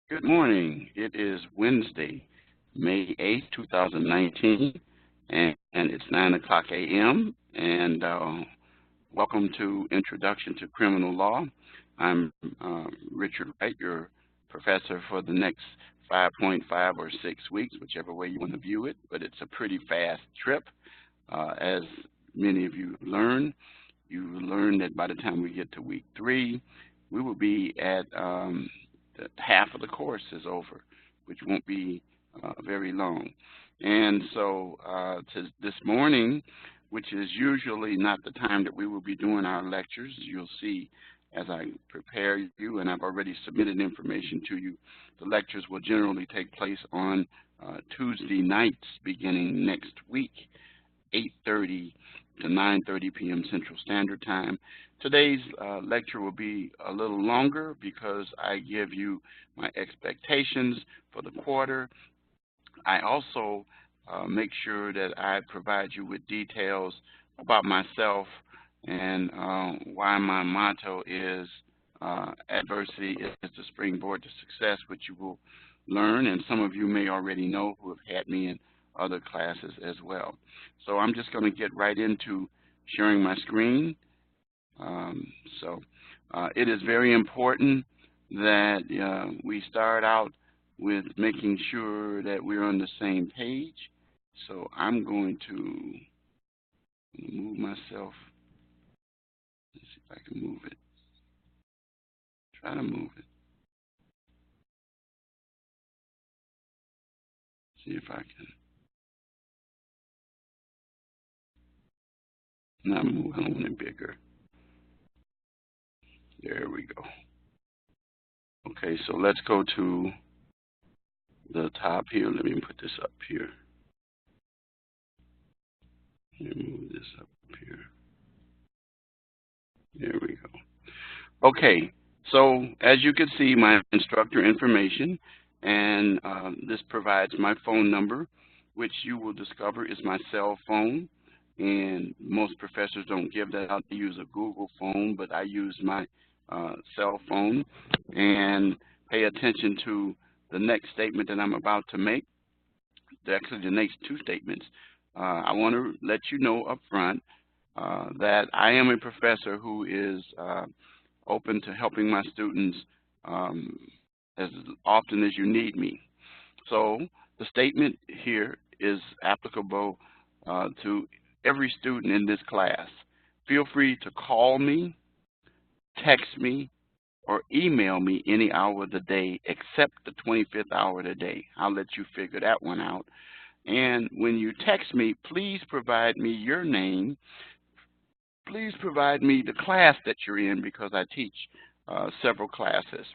Good morning. It is Wednesday, May 8th, 2019, and it's 9 o'clock a.m. And welcome to Introduction to Criminal Law. I'm Richard Wright, your professor for the next 5.5 or 6 weeks, whichever way you want to view it, but it's a pretty fast trip. As many of you learn that by the time we get to week 3, we will be at half of the course is over, which won't be very long. And so this morning, which is usually not the time that we will be doing our lectures, you'll see as I prepare you, and I've already submitted information to you, the lectures will generally take place on Tuesday nights beginning next week, 8:30 to 9:30 p.m. Central Standard Time. Today's lecture will be a little longer because I give you my expectations for the quarter. I also make sure that I provide you with details about myself and why my motto is adversity is the springboard to success, which you will learn, and some of you may already know who have had me in other classes as well. So I'm just going to get right into sharing my screen. It is very important that we start out with making sure that we're on the same page. So I'm going to move myself. Let's see if I can move it. Try to move it. See if I can. Not move. I want it bigger. There we go. Okay, so let's go to the top here. Let me put this up here. Let me move this up here. There we go. Okay, so as you can see, my instructor information, and this provides my phone number, which you will discover is my cell phone. And most professors don't give that out. They use a Google phone, but I use my cell phone. And pay attention to the next statement that I'm about to make. Actually, the next two statements. I want to let you know up front that I am a professor who is open to helping my students as often as you need me. So the statement here is applicable to every student in this class. Feel free to call me, text me, or email me any hour of the day except the 25th hour of the day. I'll let you figure that one out. And when you text me, please provide me your name. Please provide me the class that you're in because I teach several classes.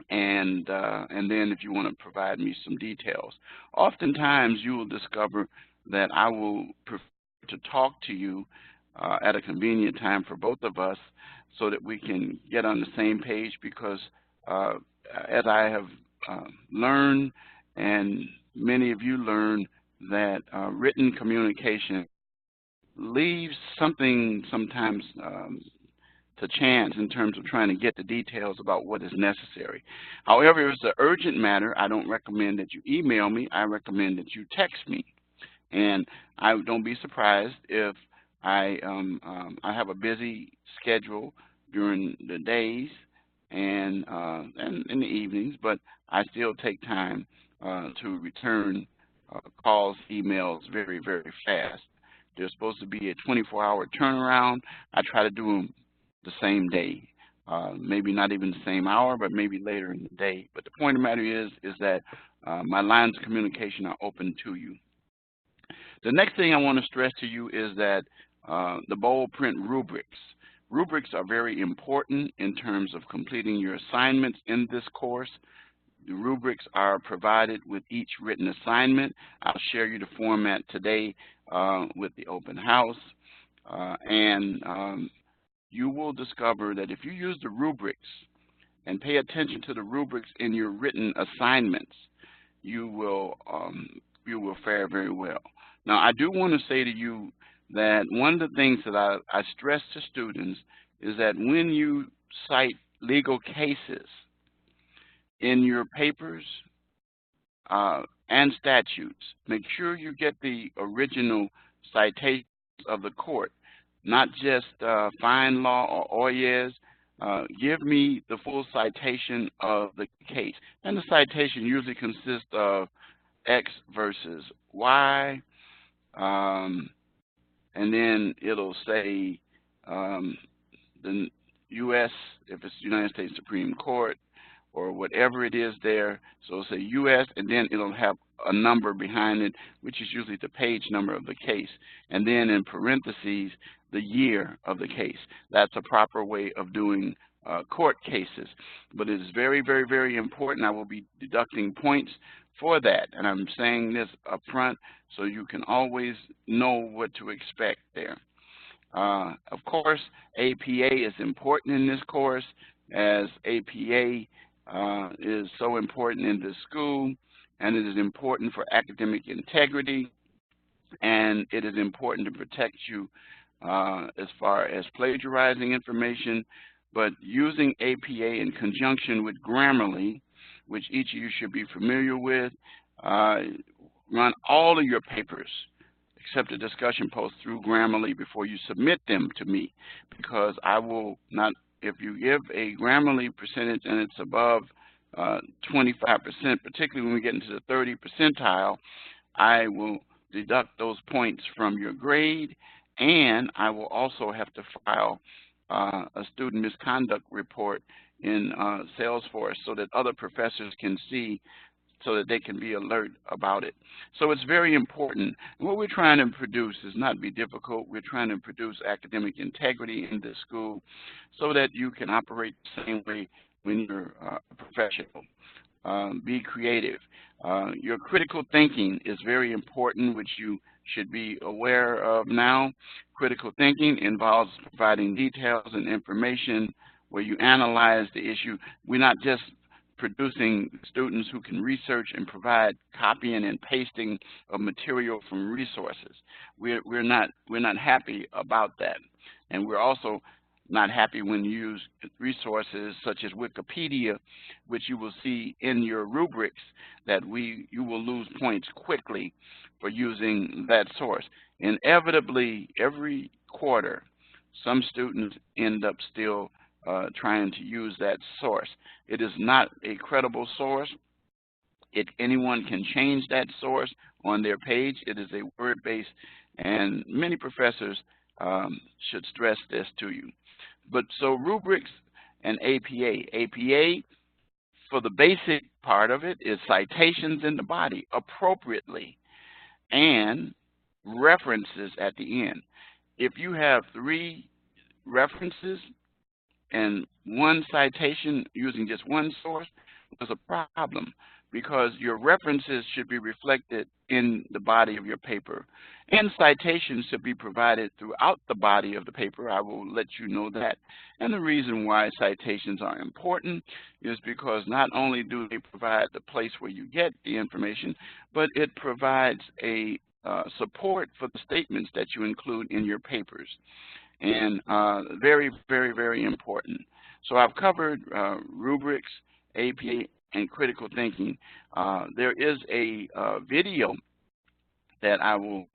And then if you want to provide me some details. Oftentimes you will discover that I will prefer to talk to you at a convenient time for both of us so that we can get on the same page because as I have learned and many of you learn that written communication leaves something sometimes to chance in terms of trying to get the details about what is necessary. However, if it's an urgent matter, I don't recommend that you email me. I recommend that you text me. And I don't be surprised if I have a busy schedule during the days and in the evenings, but I still take time to return calls, emails very, very fast. They're supposed to be a 24-hour turnaround. I try to do them the same day. Maybe not even the same hour, but maybe later in the day. But the point of the matter is that my lines of communication are open to you. The next thing I want to stress to you is that the bold print rubrics. Rubrics are very important in terms of completing your assignments in this course. The rubrics are provided with each written assignment. I'll share you the format today with the open house. You will discover that if you use the rubrics and pay attention to the rubrics in your written assignments, you will fare very well. Now, I do want to say to you that one of the things that I stress to students is that when you cite legal cases, in your papers and statutes, make sure you get the original citations of the court, not just fine law or OIS. Give me the full citation of the case. And the citation usually consists of X versus Y, and then it'll say the U.S., if it's United States Supreme Court, or whatever it is there. So it'll say U.S., and then it'll have a number behind it, which is usually the page number of the case. And then in parentheses, the year of the case. That's a proper way of doing court cases. But it is very, very, very important. I will be deducting points for that. And I'm saying this up front so you can always know what to expect there. Of course, APA is important in this course, as APA is so important in this school, and it is important for academic integrity, and it is important to protect you as far as plagiarizing information. But using APA in conjunction with Grammarly, which each of you should be familiar with, run all of your papers except a discussion post through Grammarly before you submit them to me, because I will not, if you give a Grammarly percentage and it's above 25%, particularly when we get into the 30 percentile, I will deduct those points from your grade, and I will also have to file a student misconduct report in Salesforce so that other professors can see, so that they can be alert about it. So it's very important. What we're trying to produce is not be difficult. We're trying to produce academic integrity in this school so that you can operate the same way when you're a professional. Be creative. Your critical thinking is very important, which you should be aware of now. Critical thinking involves providing details and information where you analyze the issue. We're not just producing students who can research and provide copying and pasting of material from resources. We're not happy about that, and we're also not happy when you use resources such as Wikipedia, which you will see in your rubrics that you will lose points quickly for using that source. Inevitably, every quarter, some students end up still trying to use that source. It is not a credible source. Anyone can change that source on their page. It is a word-based, and many professors should stress this to you. But so rubrics and APA. APA, for the basic part of it, is citations in the body appropriately and references at the end. If you have 3 references and 1 citation using just 1 source, there's a problem, because your references should be reflected in the body of your paper, and citations should be provided throughout the body of the paper. I will let you know that. And the reason why citations are important is because not only do they provide the place where you get the information, but it provides a support for the statements that you include in your papers. And very, very, very important. So I've covered rubrics, APA, and critical thinking. There is a video that I will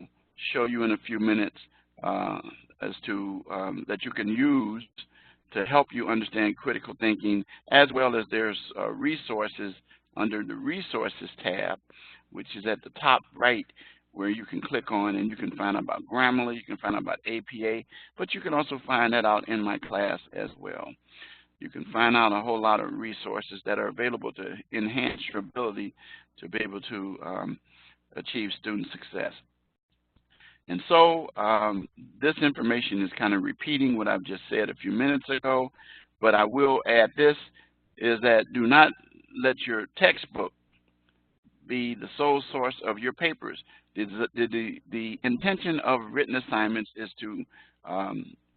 show you in a few minutes as to that you can use to help you understand critical thinking, as well as there's resources under the resources tab, which is at the top right, where you can click on and you can find out about Grammarly, you can find out about APA, but you can also find that out in my class as well. You can find out a whole lot of resources that are available to enhance your ability to be able to achieve student success. And so this information is kind of repeating what I've just said a few minutes ago, but I will add this, is that do not let your textbook be the sole source of your papers. The intention of written assignments is to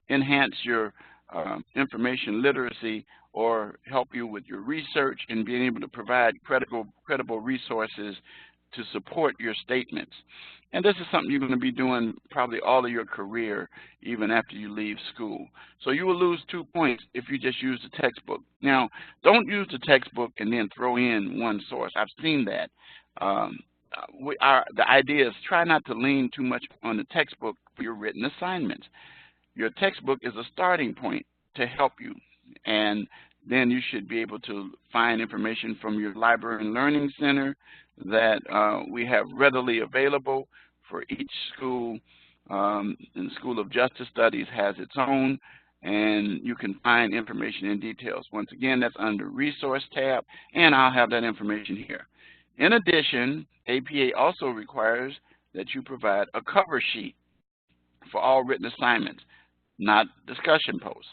enhance your information literacy or help you with your research and being able to provide credible resources to support your statements. And this is something you're going to be doing probably all of your career, even after you leave school. So you will lose 2 points if you just use the textbook. Now, don't use the textbook and then throw in one source. I've seen that. The idea is try not to lean too much on the textbook for your written assignments. Your textbook is a starting point to help you, and then you should be able to find information from your library and learning center that we have readily available for each school. And the School of Justice Studies has its own, and you can find information in details. Once again, that's under Resource tab, and I'll have that information here. In addition, APA also requires that you provide a cover sheet for all written assignments, not discussion posts.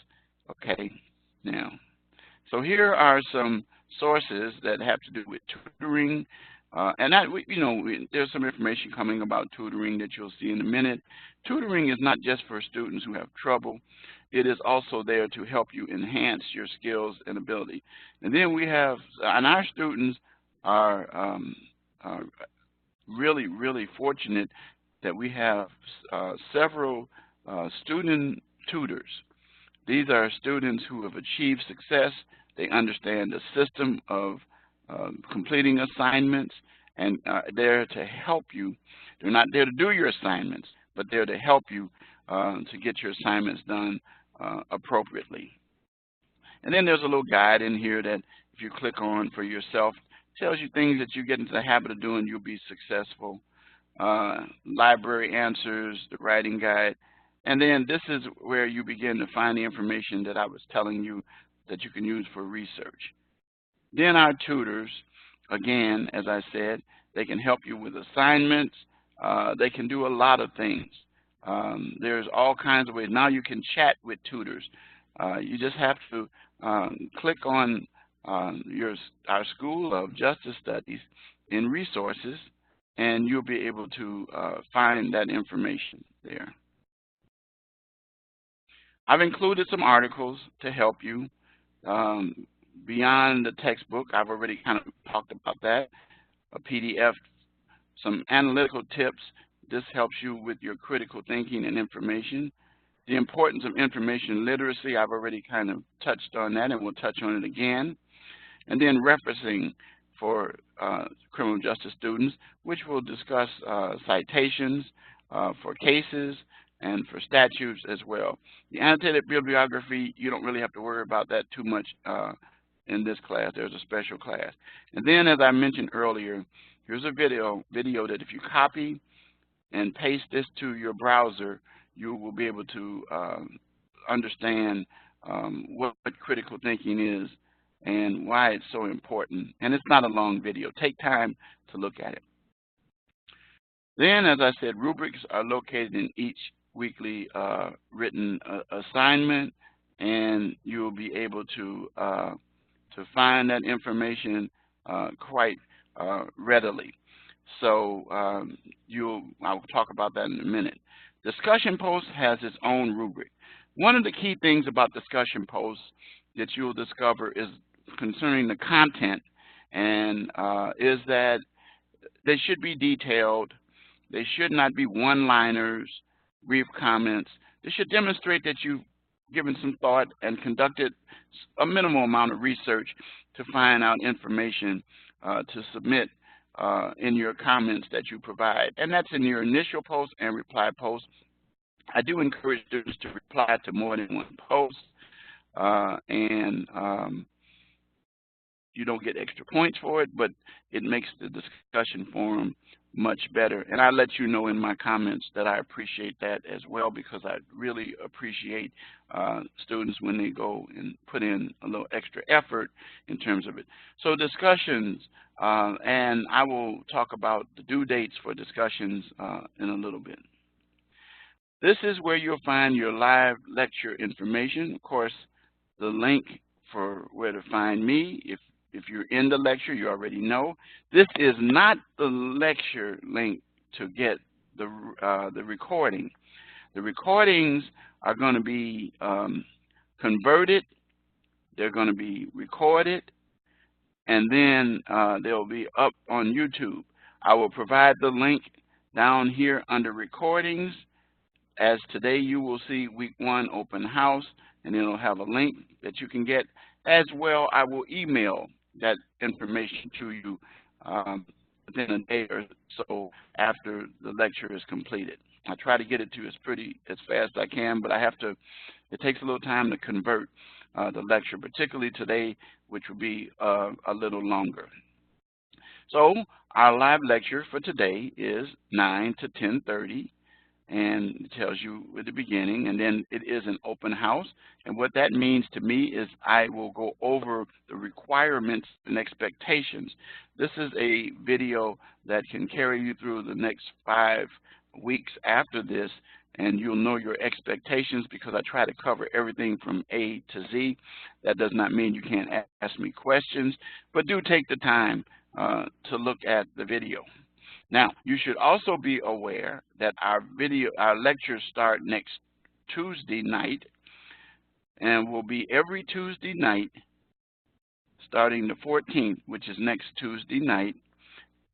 Okay, now, so here are some sources that have to do with tutoring, and that, there's some information coming about tutoring that you'll see in a minute. Tutoring is not just for students who have trouble. It is also there to help you enhance your skills and ability. And then we have, and our students are really, really fortunate that we have several student tutors. These are students who have achieved success. They understand the system of completing assignments, and they're to help you. They're not there to do your assignments, but they're to help you to get your assignments done appropriately. And then there's a little guide in here that if you click on for yourself, tells you things that you get into the habit of doing, you'll be successful. Library answers, the writing guide. And then this is where you begin to find the information that I was telling you that you can use for research. Then our tutors, again, as I said, they can help you with assignments. They can do a lot of things. There's all kinds of ways. Now you can chat with tutors. You just have to click on our School of Justice Studies in Resources, and you'll be able to find that information there. I've included some articles to help you beyond the textbook. I've already kind of talked about that. A PDF, some analytical tips. This helps you with your critical thinking and information. The importance of information literacy, I've already kind of touched on that, and we'll touch on it again. And then referencing for criminal justice students, which will discuss citations for cases and for statutes as well. The annotated bibliography, you don't really have to worry about that too much in this class. There's a special class. And then, as I mentioned earlier, here's a video that if you copy and paste this to your browser, you will be able to understand what critical thinking is and why it's so important. And it's not a long video. Take time to look at it. Then, as I said, rubrics are located in each weekly written assignment, and you will be able to find that information quite readily. So I'll talk about that in a minute. Discussion post has its own rubric. One of the key things about discussion posts that you'll discover is concerning the content, and is that they should be detailed. They should not be one-liners, brief comments. They should demonstrate that you've given some thought and conducted a minimal amount of research to find out information to submit in your comments that you provide. And that's in your initial post and reply post. I do encourage students to reply to more than one post, and you don't get extra points for it, but it makes the discussion forum much better. And I let you know in my comments that I appreciate that as well, because I really appreciate students when they go and put in a little extra effort in terms of it. So discussions, and I will talk about the due dates for discussions in a little bit. This is where you'll find your live lecture information. Of course, the link for where to find me, if you're in the lecture, you already know. This is not the lecture link to get the recording. The recordings are going to be converted. They're going to be recorded, and then they'll be up on YouTube. I will provide the link down here under recordings. As today you will see week 1 open house, and it'll have a link that you can get. As well, I will email that information to you within a day or so after the lecture is completed. I try to get it to you as fast as I can, but it takes a little time to convert the lecture, particularly today, which will be a little longer. So our live lecture for today is 9 to 10:30. And it tells you at the beginning, and then it is an open house. And what that means to me is I will go over the requirements and expectations. This is a video that can carry you through the next 5 weeks after this, and you'll know your expectations because I try to cover everything from A to Z. That does not mean you can't ask me questions, but do take the time to look at the video. Now, you should also be aware that our lectures start next Tuesday night, and will be every Tuesday night starting the 14th, which is next Tuesday night,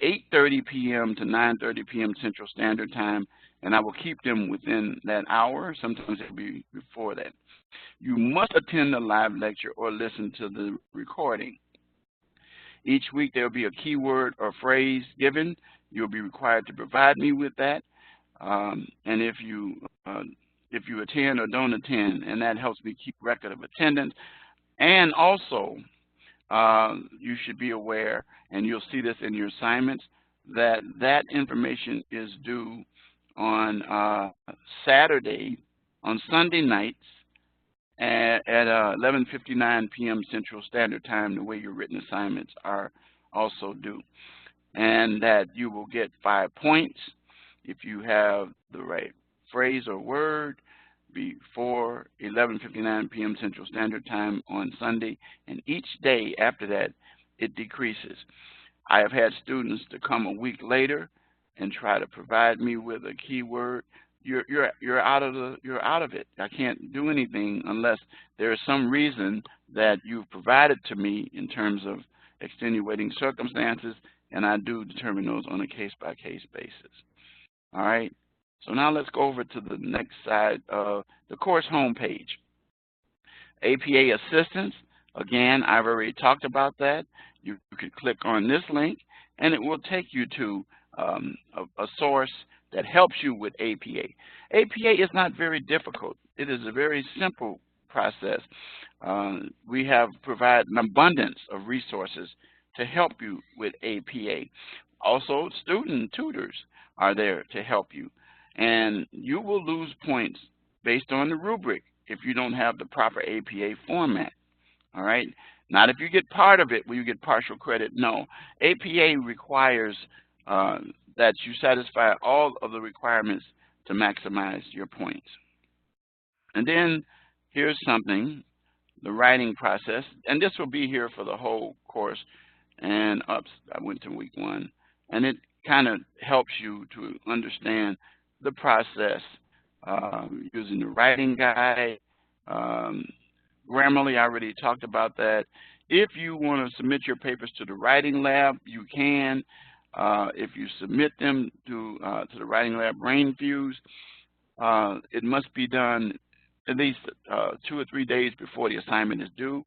8:30 p.m. to 9:30 p.m. Central Standard Time, and I will keep them within that hour. Sometimes it'll be before that. You must attend the live lecture or listen to the recording. Each week there will be a keyword or phrase given. You'll be required to provide me with that, and if you attend or don't attend, and that helps me keep record of attendance. And also, you should be aware, and you'll see this in your assignments, that information is due on Saturday, on Sunday nights at 11:59 p.m. Central Standard Time, the way your written assignments are also due. And that you will get 5 points if you have the right phrase or word before 11:59 p.m. Central Standard Time on Sunday, and each day after that it decreases. I have had students to come a week later and try to provide me with a keyword. You're out of it. I can't do anything unless there is some reason that you've provided to me in terms of extenuating circumstances, and I do determine those on a case-by-case basis. All right, so now let's go over to the next side of the course homepage. APA Assistance, again, I've already talked about that. You could click on this link, and it will take you to a source that helps you with APA. APA is not very difficult. It is a very simple process. We have provided an abundance of resources to help you with APA. Also, student tutors are there to help you. And you will lose points based on the rubric if you don't have the proper APA format. All right? Not if you get part of it, will you get partial credit? No. APA requires that you satisfy all of the requirements to maximize your points. And then here's something, the writing process, and this will be here for the whole course. And I went to week 1, and it kind of helps you to understand the process using the writing guide. Grammarly, I already talked about that. If you want to submit your papers to the writing lab, you can. If you submit them to the writing lab BrainFuse, it must be done at least 2 or 3 days before the assignment is due.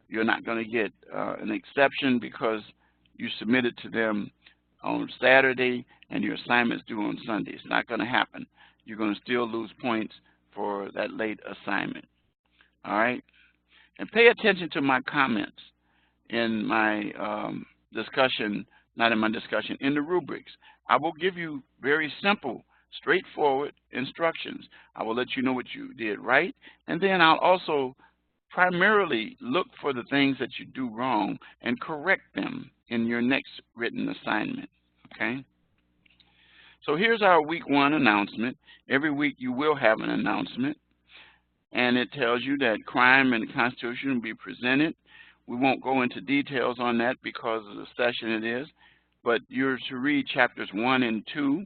You're not going to get an exception because you submitted to them on Saturday and your assignment's due on Sunday. It's not going to happen. You're going to still lose points for that late assignment. All right? And pay attention to my comments in my discussion, not in my discussion, in the rubrics. I will give you very simple, straightforward instructions. I will let you know what you did right, and then I'll also primarily look for the things that you do wrong and correct them in your next written assignment, okay? So here's our week 1 announcement. Every week you will have an announcement, and it tells you that crime and the Constitution will be presented. We won't go into details on that because of the session it is, but you're to read chapters 1 and 2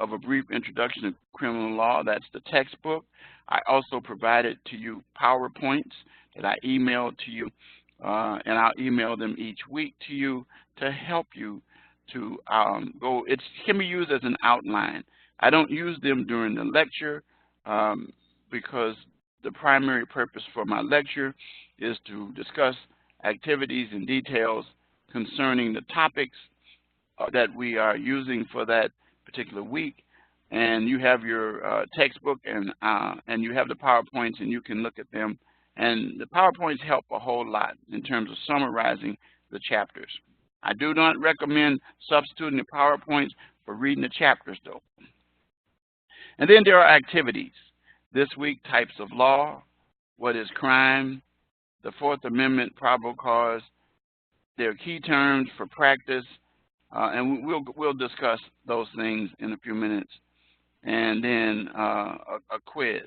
of A Brief Introduction to Criminal Law. That's the textbook. I also provided to you PowerPoints that I emailed to you, and I'll email them each week to you to help you to go. It can be used as an outline. I don't use them during the lecture because the primary purpose for my lecture is to discuss activities and details concerning the topics that we are using for that particular week. And you have your textbook and you have the PowerPoints, and you can look at them. And the PowerPoints help a whole lot in terms of summarizing the chapters. I do not recommend substituting the PowerPoints for reading the chapters, though. And then there are activities. This week, types of law, what is crime, the Fourth Amendment, probable cause, their key terms for practice, and we'll discuss those things in a few minutes. And then a quiz.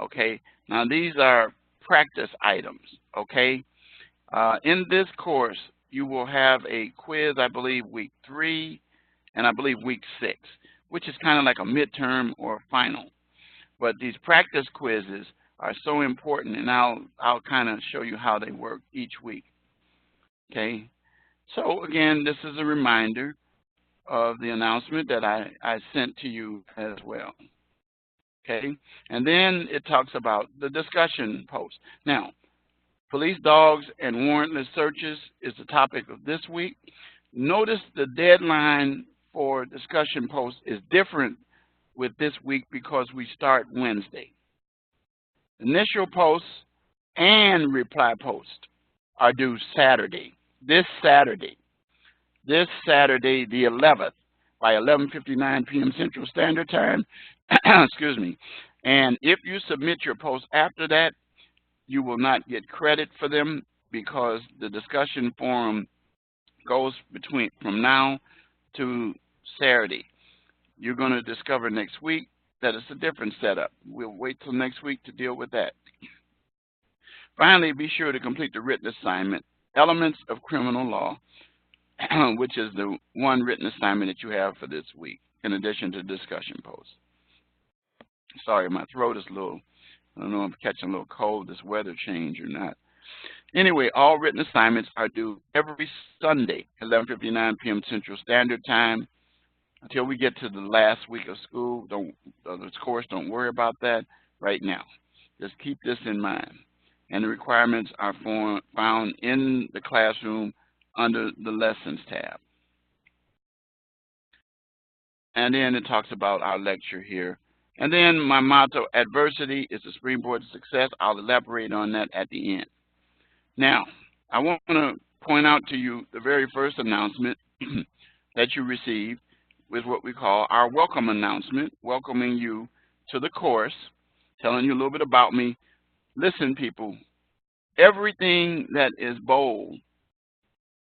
Okay, now these are practice items. Okay, in this course you will have a quiz, I believe week 3 and I believe week 6, which is kind of like a midterm or final. But these practice quizzes are so important, and I'll kind of show you how they work each week. Okay, so again, this is a reminder of the announcement that I sent to you as well. Okay, and then it talks about the discussion post. Now, police dogs and warrantless searches is the topic of this week. Notice the deadline for discussion posts is different with this week because we start Wednesday. Initial posts and reply posts are due Saturday, this Saturday, the 11th, by 11:59 p.m. Central Standard Time. Excuse me. And if you submit your posts after that, you will not get credit for them because the discussion forum goes from now to Saturday. You're going to discover next week that it's a different setup. We'll wait till next week to deal with that. Finally, be sure to complete the written assignment, Elements of Criminal Law, which is the one written assignment that you have for this week, in addition to discussion posts. Sorry, my throat is a little, I don't know if I'm catching a little cold, this weather change or not. Anyway, all written assignments are due every Sunday, 11:59 p.m. Central Standard Time. Until we get to the last week of school, this course, don't worry about that right now. Just keep this in mind. And the requirements are found in the classroom under the Lessons tab. And then it talks about our lecture here. And then my motto, adversity is the springboard to success. I'll elaborate on that at the end. Now, I want to point out to you the very first announcement that you received with what we call our welcome announcement, welcoming you to the course, telling you a little bit about me. Listen, people, everything that is bold,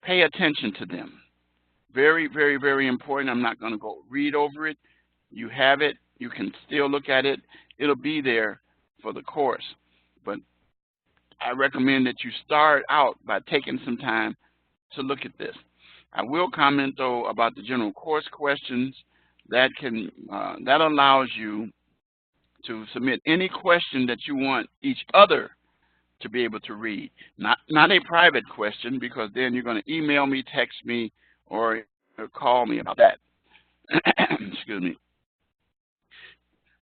pay attention to them. Very, very, very important. I'm not going to go read over it. You have it. You can still look at it. It'll be there for the course. But I recommend that you start out by taking some time to look at this. I will comment, though, about the general course questions. That allows you to submit any question that you want each other to be able to read. Not a private question, because then you're going to email me, text me, or call me about that. Excuse me.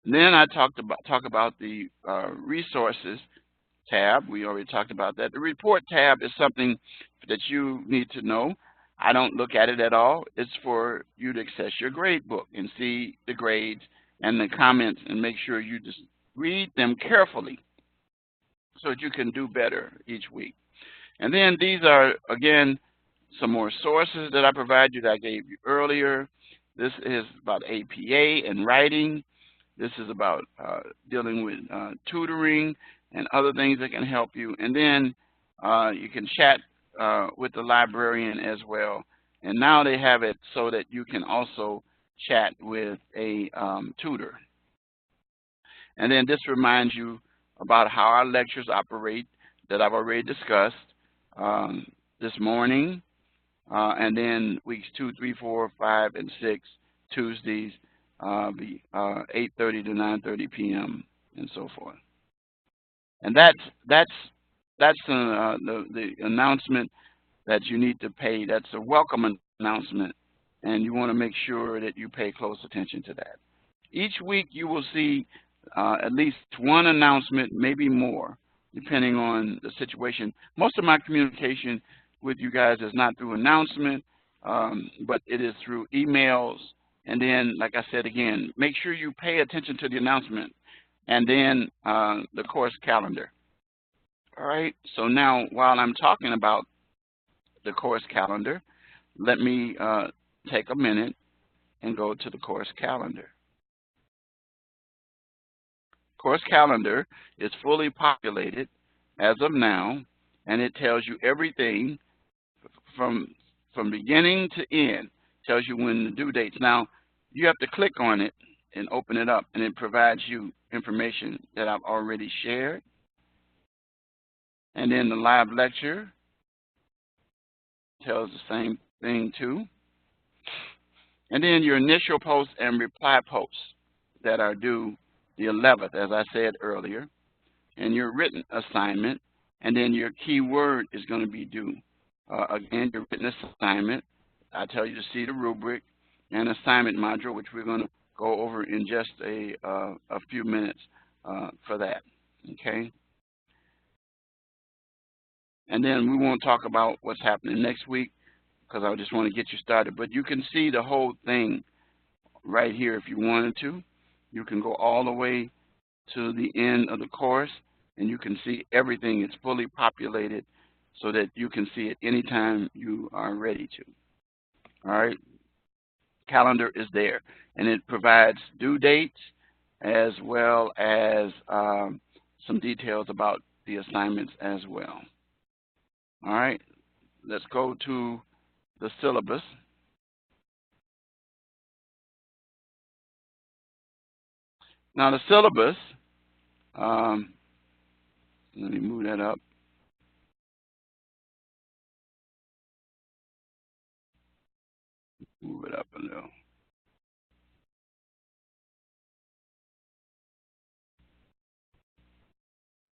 Then I talk about the resources tab. We already talked about that. The report tab is something that you need to know. I don't look at it at all. It's for you to access your grade book and see the grades and the comments and make sure you just read them carefully so that you can do better each week. And then these are, again, some more sources that I provide you that I gave you earlier. This is about APA and writing. This is about dealing with tutoring and other things that can help you. And then you can chat with the librarian as well. And now they have it so that you can also chat with a tutor. And then this reminds you about how our lectures operate that I've already discussed this morning. And then weeks 2, 3, 4, 5, and 6, Tuesdays, 8:30 to 9:30 p.m. and so forth. And that's the announcement that you need to pay. That's a welcome announcement and you want to make sure that you pay close attention to that. Each week you will see at least one announcement, maybe more, depending on the situation. Most of my communication with you guys is not through announcement, but it is through emails. And then, like I said again, make sure you pay attention to the announcement and then the course calendar. All right, so now while I'm talking about the course calendar, let me take a minute and go to the course calendar. Course calendar is fully populated as of now, and it tells you everything from beginning to end. Tells you when the due dates. Now, you have to click on it and open it up, and it provides you information that I've already shared. And then the live lecture tells the same thing too. And then your initial posts and reply posts that are due the 11th, as I said earlier, and your written assignment, and then your keyword is going to be due. Again, your written assignment, I tell you to see the rubric and assignment module, which we're going to go over in just a few minutes for that, okay? And then we won't talk about what's happening next week because I just want to get you started. But you can see the whole thing right here if you wanted to. You can go all the way to the end of the course, and you can see everything. It's fully populated so that you can see it anytime you are ready to. All right? Calendar is there, and it provides due dates as well as some details about the assignments as well. All right, let's go to the syllabus. Now the syllabus, let me move that up. Move it up a little.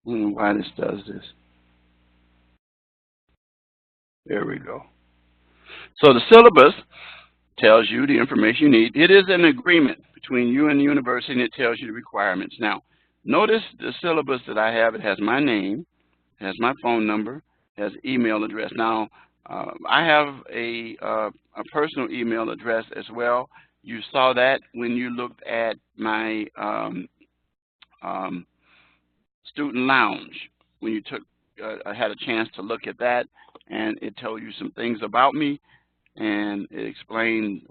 I don't know why this does this. There we go. So the syllabus tells you the information you need. It is an agreement between you and the university, and it tells you the requirements. Now, notice the syllabus that I have. It has my name, it has my phone number, it has email address. Now, I have a personal email address as well. You saw that when you looked at my student lounge, when you took, I had a chance to look at that, and it told you some things about me, and it explained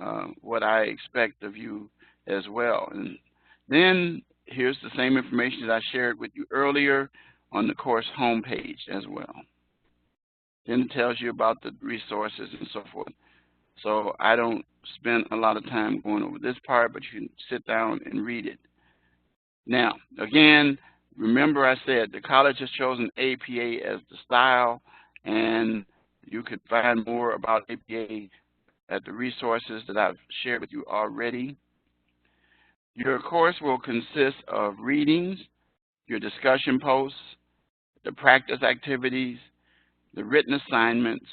what I expect of you as well. And then here's the same information that I shared with you earlier on the course homepage as well. Then it tells you about the resources and so forth. So I don't spend a lot of time going over this part, but you can sit down and read it. Now, again, remember I said the college has chosen APA as the style, and you could find more about APA at the resources that I've shared with you already. Your course will consist of readings, your discussion posts, the practice activities, the written assignments,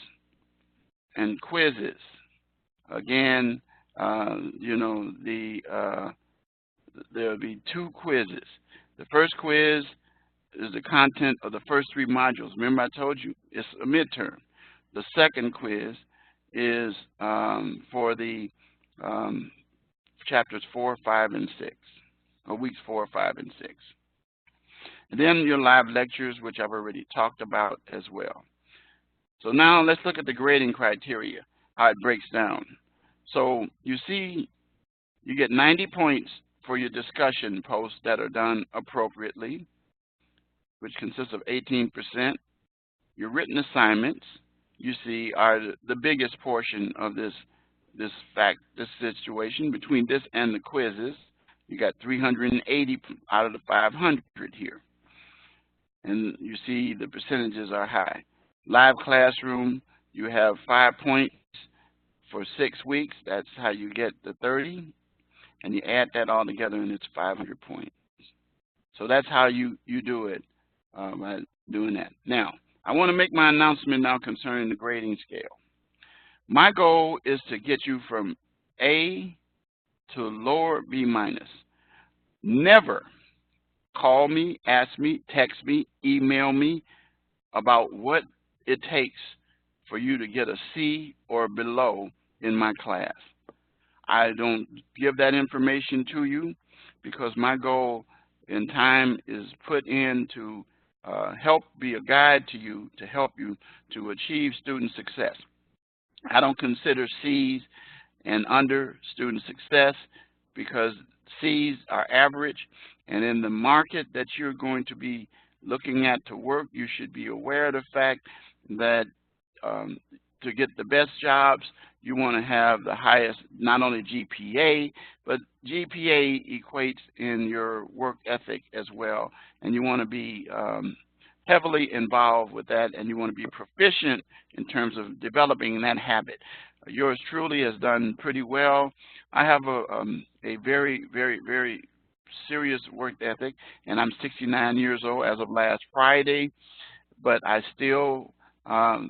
and quizzes. Again, you know, there'll be 2 quizzes. The first quiz is the content of the first 3 modules. Remember I told you it's a midterm. The second quiz is for the chapters 4, 5, and 6, or weeks 4, 5, and 6. And then your live lectures, which I've already talked about as well. So now let's look at the grading criteria, how it breaks down. So you see you get 90 points for your discussion posts that are done appropriately, which consists of 18%. Your written assignments, you see, are the biggest portion of this situation. Between this and the quizzes, you got 380 out of the 500 here. And you see the percentages are high. Live classroom, you have 5 points for 6 weeks. That's how you get the 30. And you add that all together, and it's 500 points. So that's how you do it by doing that. Now, I want to make my announcement now concerning the grading scale. My goal is to get you from A to lower B minus. Never call me, ask me, text me, email me about what it takes for you to get a C or below in my class. I don't give that information to you because my goal in time is put in to help be a guide to you to help you to achieve student success. I don't consider C's and under student success because C's are average, and in the market that you're going to be looking at to work, you should be aware of the fact that to get the best jobs, you want to have the highest, not only GPA, but GPA equates in your work ethic as well, and you want to be heavily involved with that, and you want to be proficient in terms of developing that habit. Yours truly has done pretty well. I have a very, very, very serious work ethic, and I'm 69 years old as of last Friday, but I still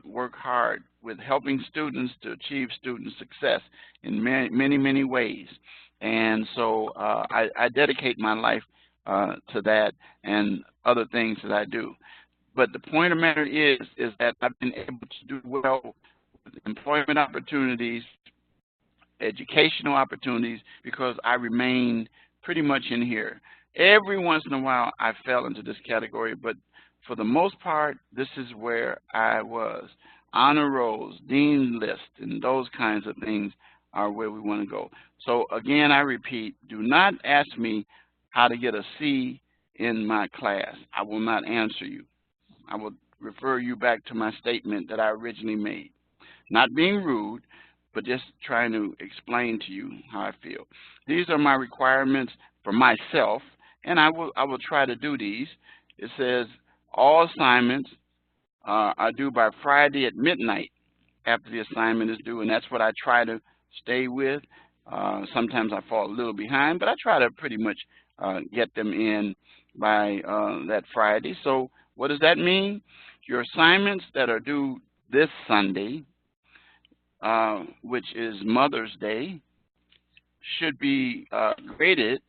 work hard with helping students to achieve student success in many, many, many ways. And so I dedicate my life to that and other things that I do. But the point of the matter is that I've been able to do well with employment opportunities, educational opportunities, because I remain pretty much in here. Every once in a while, I fell into this category, but for the most part, this is where I was. Honor rolls, dean list, and those kinds of things are where we want to go. So again, I repeat, do not ask me how to get a C in my class. I will not answer you. I will refer you back to my statement that I originally made. Not being rude, but just trying to explain to you how I feel. These are my requirements for myself, and I will try to do these. It says all assignments are due by Friday at midnight after the assignment is due, and that's what I try to stay with. Sometimes I fall a little behind, but I try to pretty much get them in by that Friday. So what does that mean? Your assignments that are due this Sunday, which is Mother's Day, should be graded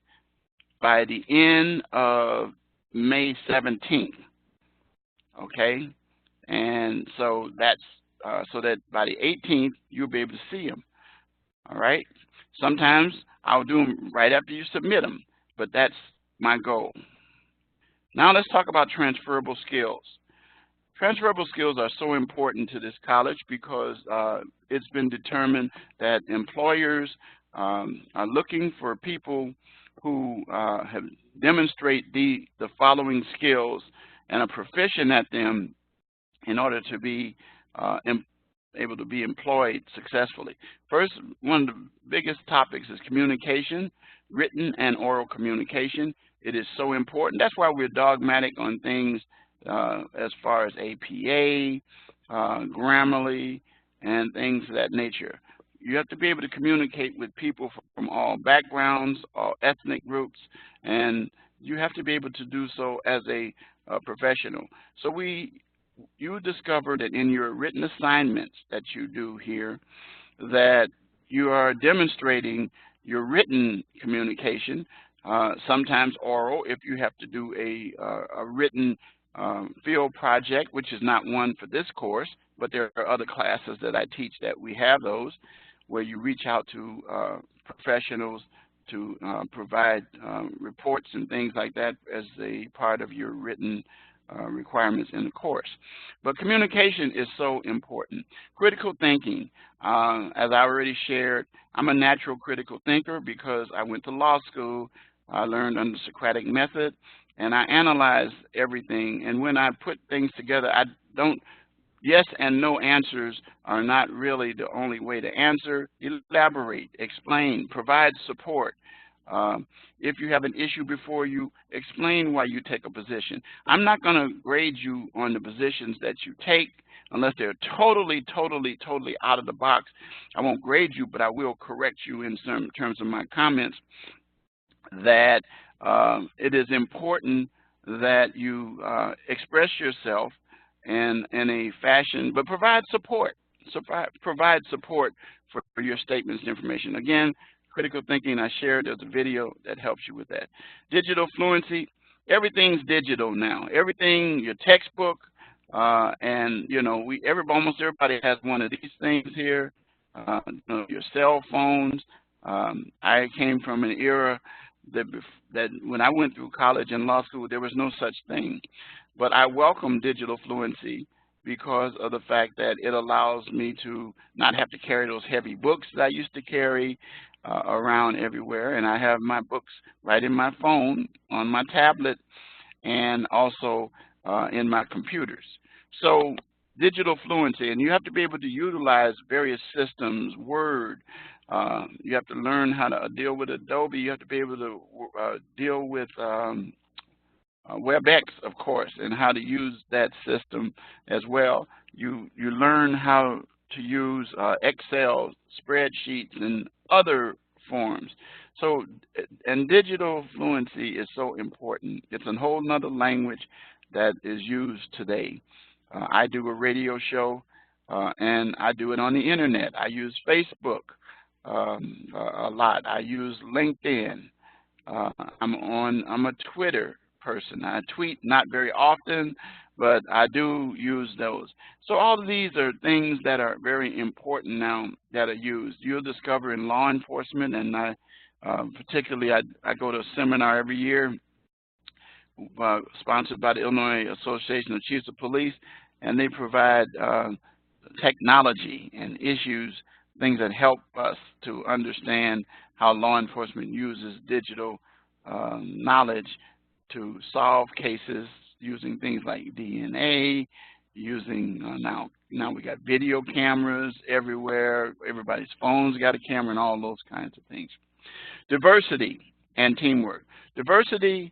by the end of May 17th. Okay, and so that's so that by the 18th you'll be able to see them. All right. Sometimes I'll do them right after you submit them, but that's my goal. Now let's talk about transferable skills. Transferable skills are so important to this college because it's been determined that employers are looking for people who have demonstrate the following skills and are proficient at them in order to be able to be employed successfully. First, one of the biggest topics is communication, written and oral communication. It is so important. That's why we're dogmatic on things as far as APA, Grammarly, and things of that nature. You have to be able to communicate with people from all backgrounds, all ethnic groups, and you have to be able to do so as a professional. So you discover that in your written assignments that you do here, that you are demonstrating your written communication, sometimes oral if you have to do a written field project, which is not one for this course, but there are other classes that I teach that we have those, where you reach out to professionals to provide reports and things like that as a part of your written requirements in the course. But communication is so important. Critical thinking, as I already shared, I'm a natural critical thinker because I went to law school. I learned under the Socratic method, and I analyze everything. And when I put things together, I don't, yes and no answers are not really the only way to answer. Elaborate, explain, provide support. If you have an issue before you, explain why you take a position. I'm not going to grade you on the positions that you take unless they're totally out of the box. I won't grade you, but I will correct you in terms of my comments that it is important that you express yourself in a fashion, but provide support. provide support for your statements and information. Again, critical thinking, I shared, there's a video that helps you with that. Digital fluency, everything's digital now. Everything, your textbook, and you know, almost everybody has one of these things here. You know, your cell phones. I came from an era that when I went through college and law school, there was no such thing. But I welcome digital fluency because of the fact that it allows me to not have to carry those heavy books that I used to carry around everywhere. And I have my books right in my phone, on my tablet, and also in my computers. So digital fluency, and you have to be able to utilize various systems, Word. You have to learn how to deal with Adobe. You have to be able to deal with WebEx, of course, and how to use that system as well. You learn how to use Excel, spreadsheets, and other forms. So, and digital fluency is so important. It's a whole nother language that is used today. I do a radio show, and I do it on the internet. I use Facebook a lot. I use LinkedIn. I'm a Twitter person. I tweet not very often, but I do use those. So all of these are things that are very important now that are used. You'll discover in law enforcement, and particularly I go to a seminar every year sponsored by the Illinois Association of Chiefs of Police, and they provide technology and issues, things that help us to understand how law enforcement uses digital knowledge to solve cases using things like DNA, using now we got video cameras everywhere. Everybody's phone's got a camera and all those kinds of things. Diversity and teamwork. Diversity,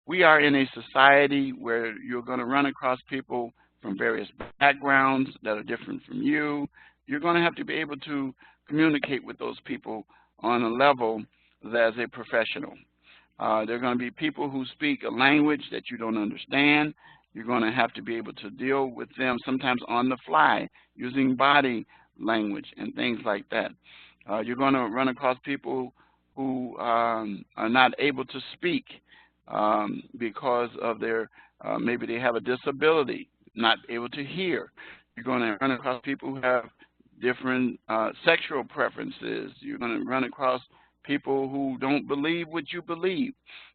we are in a society where you're going to run across people from various backgrounds that are different from you. You're going to have to be able to communicate with those people on a level as a professional. There are going to be people who speak a language that you don't understand. You're going to have to be able to deal with them sometimes on the fly, using body language and things like that. You're going to run across people who are not able to speak because of their, maybe they have a disability, not able to hear. You're going to run across people who have different sexual preferences. You're going to run across people who don't believe what you believe,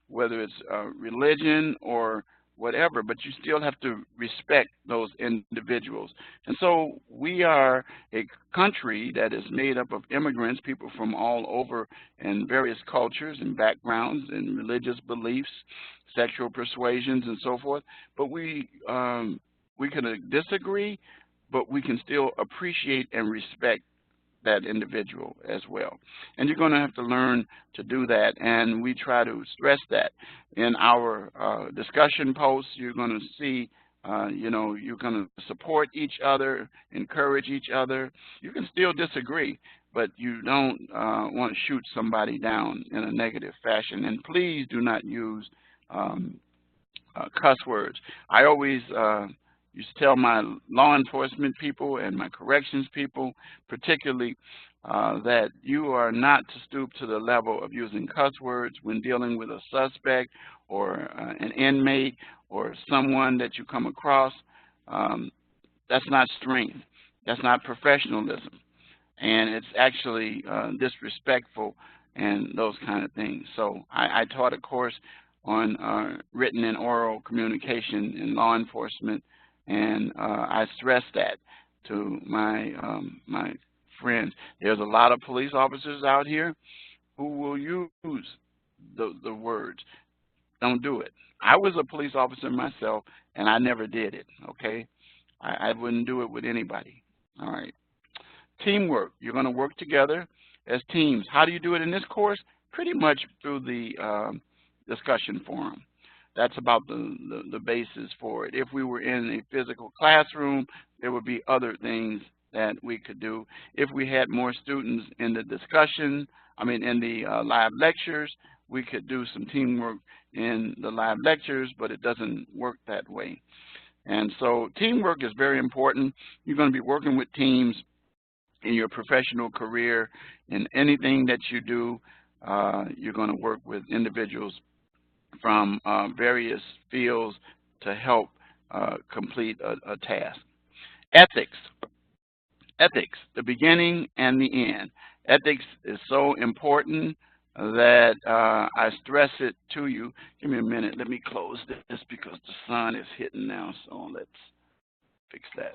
whether it's religion or whatever, but you still have to respect those individuals. And so we are a country that is made up of immigrants, people from all over and various cultures and backgrounds and religious beliefs, sexual persuasions and so forth. But we can disagree, but we can still appreciate and respect that individual as well. And you're going to have to learn to do that, and we try to stress that. In our discussion posts, you're going to see, you know, you're going to support each other, encourage each other. You can still disagree, but you don't want to shoot somebody down in a negative fashion. And please do not use cuss words. I always used to tell my law enforcement people and my corrections people particularly that you are not to stoop to the level of using cuss words when dealing with a suspect or an inmate or someone that you come across. That's not strength. That's not professionalism. And it's actually disrespectful and those kind of things. So I taught a course on written and oral communication in law enforcement, and I stress that to my my friends. There's a lot of police officers out here who will use the words. Don't do it. I was a police officer myself, and I never did it, okay? I wouldn't do it with anybody, all right? Teamwork. You're going to work together as teams. How do you do it in this course? Pretty much through the discussion forum. That's about the basis for it. If we were in a physical classroom, there would be other things that we could do. If we had more students in the discussion, in the live lectures, we could do some teamwork in the live lectures, but it doesn't work that way. And so teamwork is very important. You're going to be working with teams in your professional career, in anything that you do, you're going to work with individuals from various fields to help complete a task. Ethics. Ethics, the beginning and the end. Ethics is so important that I stress it to you. Give me a minute. Let me close this because the sun is hitting now. So let's fix that.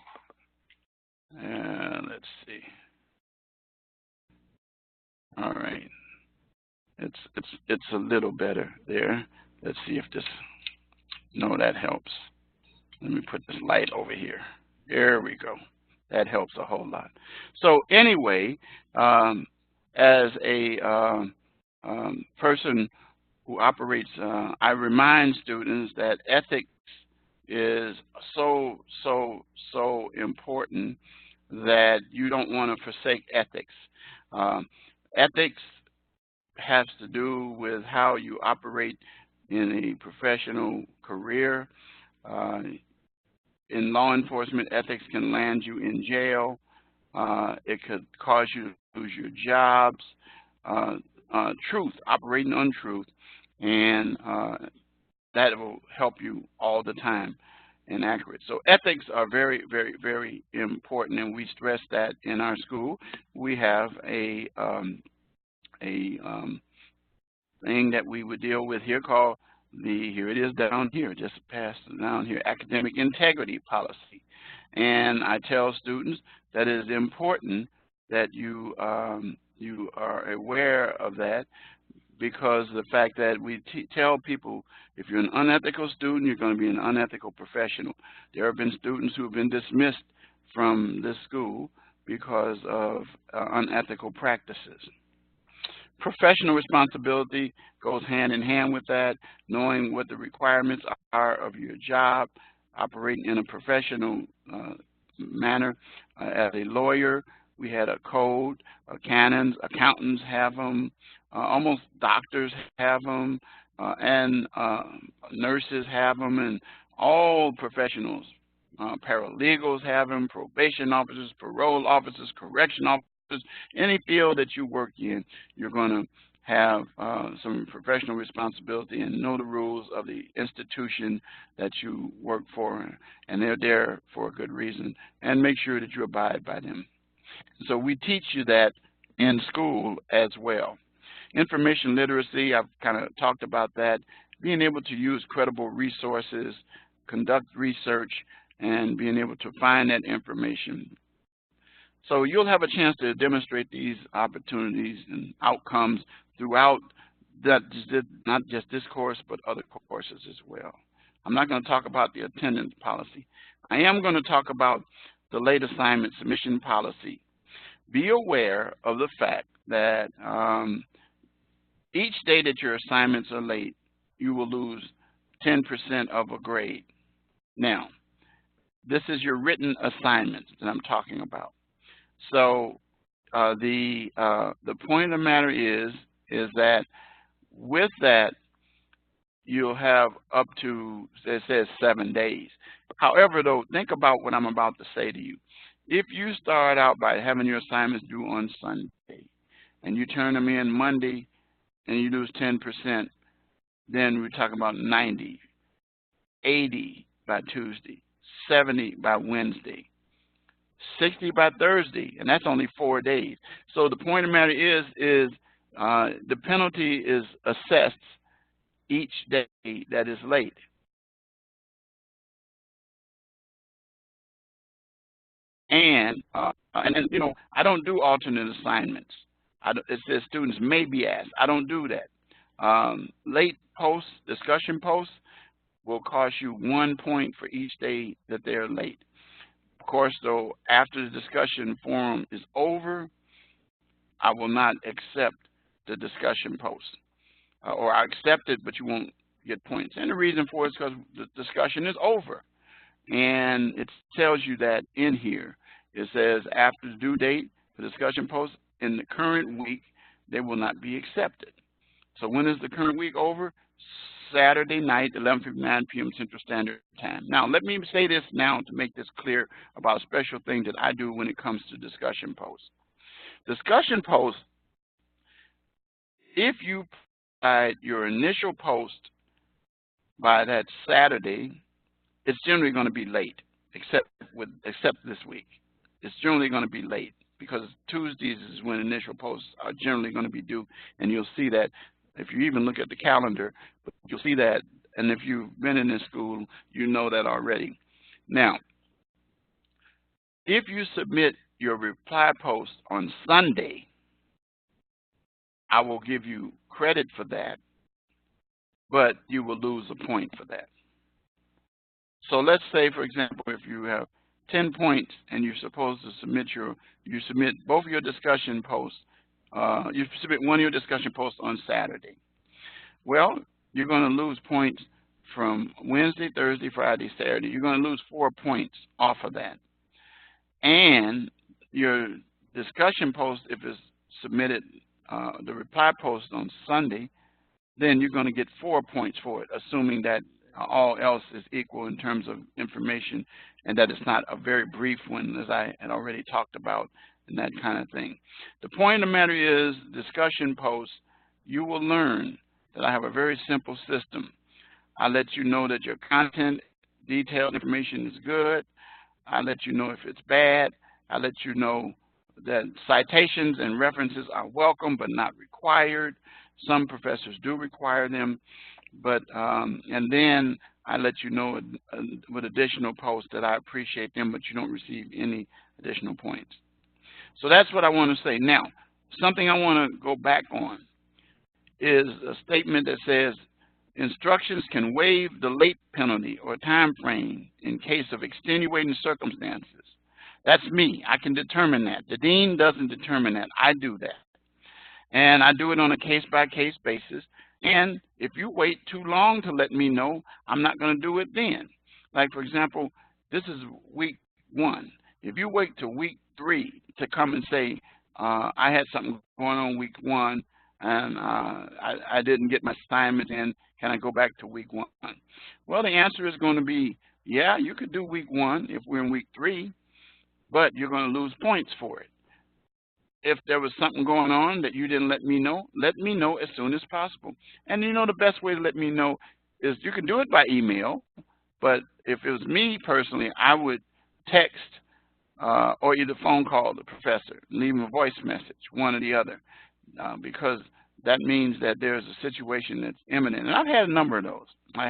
Let's see. All right. It's a little better there. Let's see if this. No, that helps. Let me put this light over here. There we go. That helps a whole lot. So anyway, as a person who operates, I remind students that ethics is so important that you don't want to forsake ethics. Ethics has to do with how you operate in a professional career. In law enforcement, ethics can land you in jail. It could cause you to lose your jobs. Truth, operating untruth, and that will help you all the time and accurate. So ethics are very, very, very important, and we stress that in our school. We have a thing that we would deal with here called here it is down here, just past down here, academic integrity policy. And I tell students that it is important that you are aware of that, because the fact that we tell people if you're an unethical student, you're going to be an unethical professional. There have been students who have been dismissed from this school because of unethical practices. Professional responsibility goes hand in hand with that, knowing what the requirements are of your job, operating in a professional manner. As a lawyer, we had a code, canons, accountants have them, almost doctors have them, and nurses have them, and all professionals, paralegals have them, probation officers, parole officers, correction officers. Any field that you work in, you're going to have some professional responsibility and know the rules of the institution that you work for, and they're there for a good reason, and make sure that you abide by them. So we teach you that in school as well. Information literacy, I've kind of talked about that, being able to use credible resources, conduct research, and being able to find that information. So you'll have a chance to demonstrate these opportunities and outcomes throughout that, not just this course, but other courses as well. I'm not going to talk about the attendance policy. I am going to talk about the late assignment submission policy. Be aware of the fact that each day that your assignments are late, you will lose 10% of a grade. Now, this is your written assignments that I'm talking about. So the point of the matter is that with that, you'll have up to, it says 7 days. However, though, think about what I'm about to say to you. If you start out by having your assignments due on Sunday, and you turn them in Monday, and you lose 10%, then we're talking about 90, 80 by Tuesday, 70 by Wednesday, 60 by Thursday, and that's only 4 days. So the point of the matter is the penalty is assessed each day that is late. And you know, I don't do alternate assignments. It says students may be asked. I don't do that. Late posts, discussion posts, will cost you 1 point for each day that they're late. Of course, though, after the discussion forum is over, I will not accept the discussion post. Or I accept it, but you won't get points. And the reason for it is because the discussion is over. And it tells you that in here. It says after the due date, the discussion post in the current week, they will not be accepted. So when is the current week over? Saturday night, 11:59 p.m. Central Standard Time. Now, let me say this now to make this clear about a special thing that I do when it comes to discussion posts. Discussion posts, if you provide your initial post by that Saturday, it's generally going to be late, except this week. It's generally going to be late because Tuesdays is when initial posts are generally going to be due, and you'll see that if you even look at the calendar, you'll see that, and if you've been in this school, you know that already. Now, if you submit your reply post on Sunday, I will give you credit for that, but you will lose a point for that. So let's say, for example, if you have 10 points and you're supposed to submit you submit both of your discussion posts, you submit one of your discussion posts on Saturday. Well, you're going to lose points from Wednesday, Thursday, Friday, Saturday. You're going to lose 4 points off of that. And your discussion post, if it's submitted, the reply post on Sunday, then you're going to get 4 points for it, assuming that all else is equal in terms of information and that it's not a very brief one, as I had already talked about, and that kind of thing. The point of the matter is, discussion posts, you will learn that I have a very simple system. I let you know that your content, detailed information is good. I let you know if it's bad. I let you know that citations and references are welcome but not required. Some professors do require them, but and then I let you know with additional posts that I appreciate them, but you don't receive any additional points. So that's what I want to say. Now, something I want to go back on is a statement that says instructions can waive the late penalty or time frame in case of extenuating circumstances. That's me. I can determine that. The dean doesn't determine that. I do that. And I do it on a case-by-case basis. And if you wait too long to let me know, I'm not going to do it then. Like, for example, this is week 1. If you wait to week 3 to come and say, I had something going on week 1, and I didn't get my assignment in, can I go back to week 1? Well, the answer is going to be, yeah, you could do week 1 if we're in week 3, but you're going to lose points for it. If there was something going on that you didn't let me know as soon as possible. And you know, the best way to let me know is you can do it by email, but if it was me personally, I would text or either phone call the professor, leave him a voice message, one or the other, because that means that there's a situation that's imminent. And I've had a number of those. I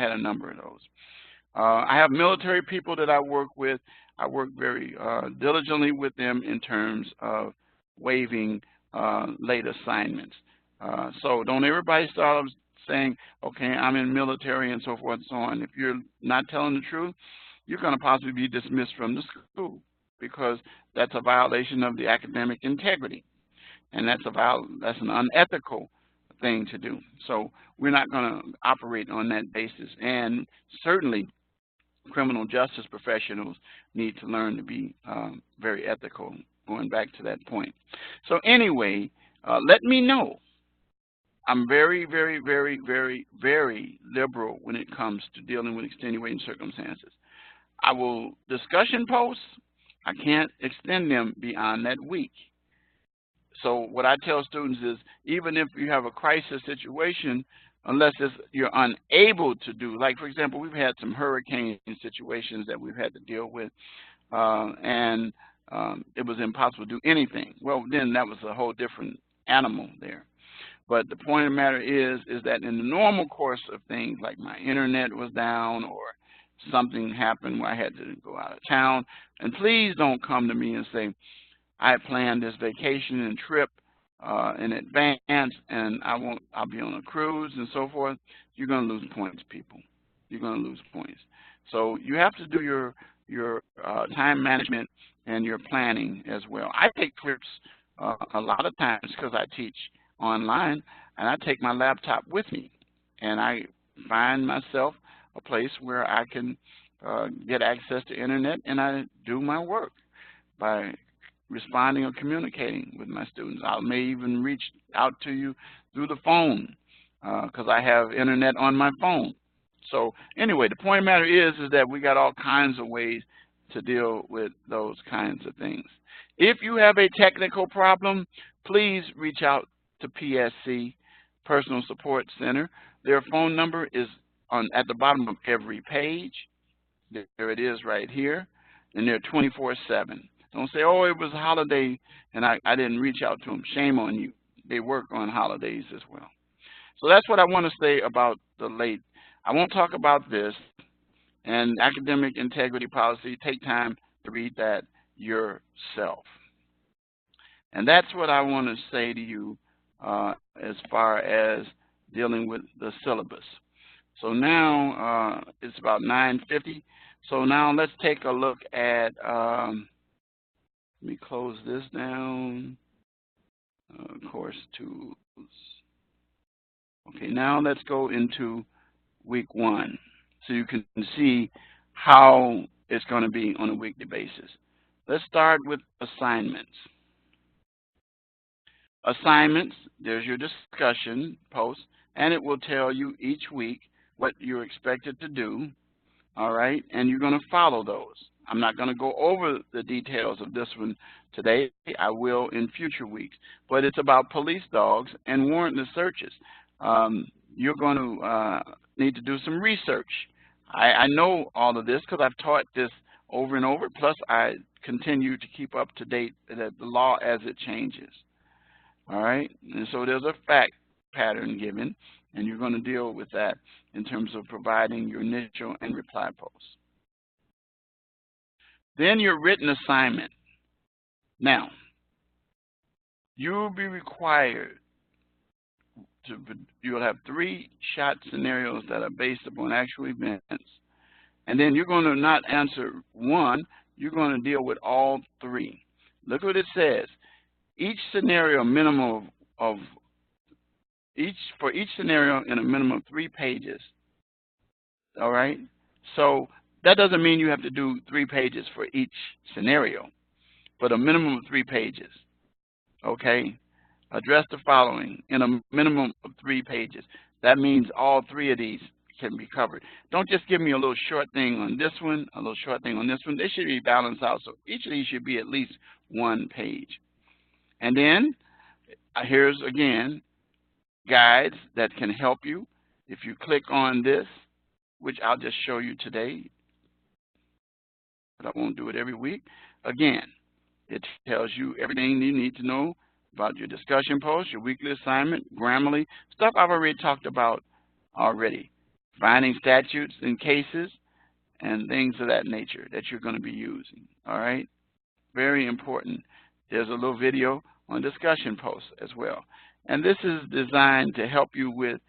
have military people that I work with. I work very diligently with them in terms of waiving late assignments. So don't everybody start saying, okay, I'm in military and so forth and so on. If you're not telling the truth, you're going to possibly be dismissed from the school because that's a violation of the academic integrity. And that's an unethical thing to do. So we're not going to operate on that basis. And certainly criminal justice professionals need to learn to be very ethical, going back to that point. So anyway, let me know. I'm very, very, very, very, very liberal when it comes to dealing with extenuating circumstances. I will discussion posts. I can't extend them beyond that week. So what I tell students is, even if you have a crisis situation, unless you're unable to do, like for example, we've had some hurricane situations that we've had to deal with, and it was impossible to do anything. Well, then that was a whole different animal there. But the point of the matter is that in the normal course of things, like my internet was down or something happened where I had to go out of town, and please don't come to me and say, I planned this vacation and trip in advance, and I'll be on a cruise and so forth. You're going to lose points, people. You're going to lose points. So you have to do your time management and your planning as well. I take clips a lot of times because I teach online, and I take my laptop with me, and I find myself a place where I can get access to internet, and I do my work by responding or communicating with my students. I may even reach out to you through the phone because I have internet on my phone. So anyway, the point of the matter is that we got all kinds of ways to deal with those kinds of things. If you have a technical problem, please reach out to PSC, Personal Support Center. Their phone number is at the bottom of every page. There it is right here, and they're 24/7. Don't say, oh, it was a holiday and I didn't reach out to them. Shame on you. They work on holidays as well. So that's what I want to say about the late. I won't talk about this and academic integrity policy. Take time to read that yourself. And that's what I want to say to you as far as dealing with the syllabus. So now it's about 9:50. So now let's take a look at, let me close this down, course tools. Okay, now let's go into week 1 so you can see how it's going to be on a weekly basis. Let's start with assignments. Assignments, there's your discussion post, and it will tell you each week what you're expected to do, all right, and you're going to follow those. I'm not going to go over the details of this one today. I will in future weeks, but it's about police dogs and warrantless searches. You're going to need to do some research. I know all of this because I've taught this over and over, plus I continue to keep up to date the law as it changes. All right, and so there's a fact pattern given, and you're going to deal with that in terms of providing your initial and reply posts. Then your written assignment. Now, you'll be required to, you'll have 3 shot scenarios that are based upon actual events, and then you're going to not answer one, you're going to deal with all 3. Look what it says. Each scenario minimum of for each scenario in a minimum of 3 pages. All right. So that doesn't mean you have to do 3 pages for each scenario, but a minimum of 3 pages. Okay. Address the following in a minimum of 3 pages. That means all 3 of these can be covered. Don't just give me a little short thing on this one, a little short thing on this one. They should be balanced out. So each of these should be at least 1 page. And then here's again guides that can help you. If you click on this, which I'll just show you today, but I won't do it every week. Again, it tells you everything you need to know about your discussion post, your weekly assignment, Grammarly, stuff I've already talked about already. Finding statutes and cases and things of that nature that you're going to be using. All right? Very important. There's a little video on discussion posts as well. And this is designed to help you with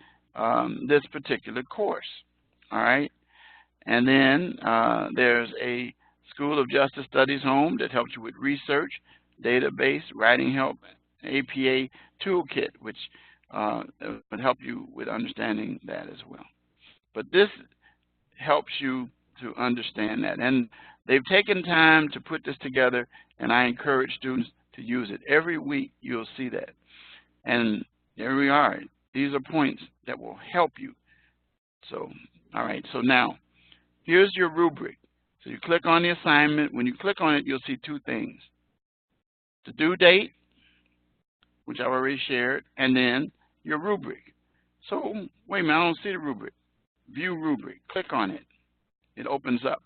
this particular course. All right? And then there's a School of Justice Studies home that helps you with research, database, writing help, APA toolkit, which would help you with understanding that as well. But this helps you to understand that. And they've taken time to put this together, and I encourage students to use it. Every week you'll see that. And there we are. These are points that will help you. So, all right, so now here's your rubric. So you click on the assignment. When you click on it, you'll see 2 things. The due date, which I've already shared, and then your rubric. So, wait a minute, I don't see the rubric. View rubric. Click on it. It opens up,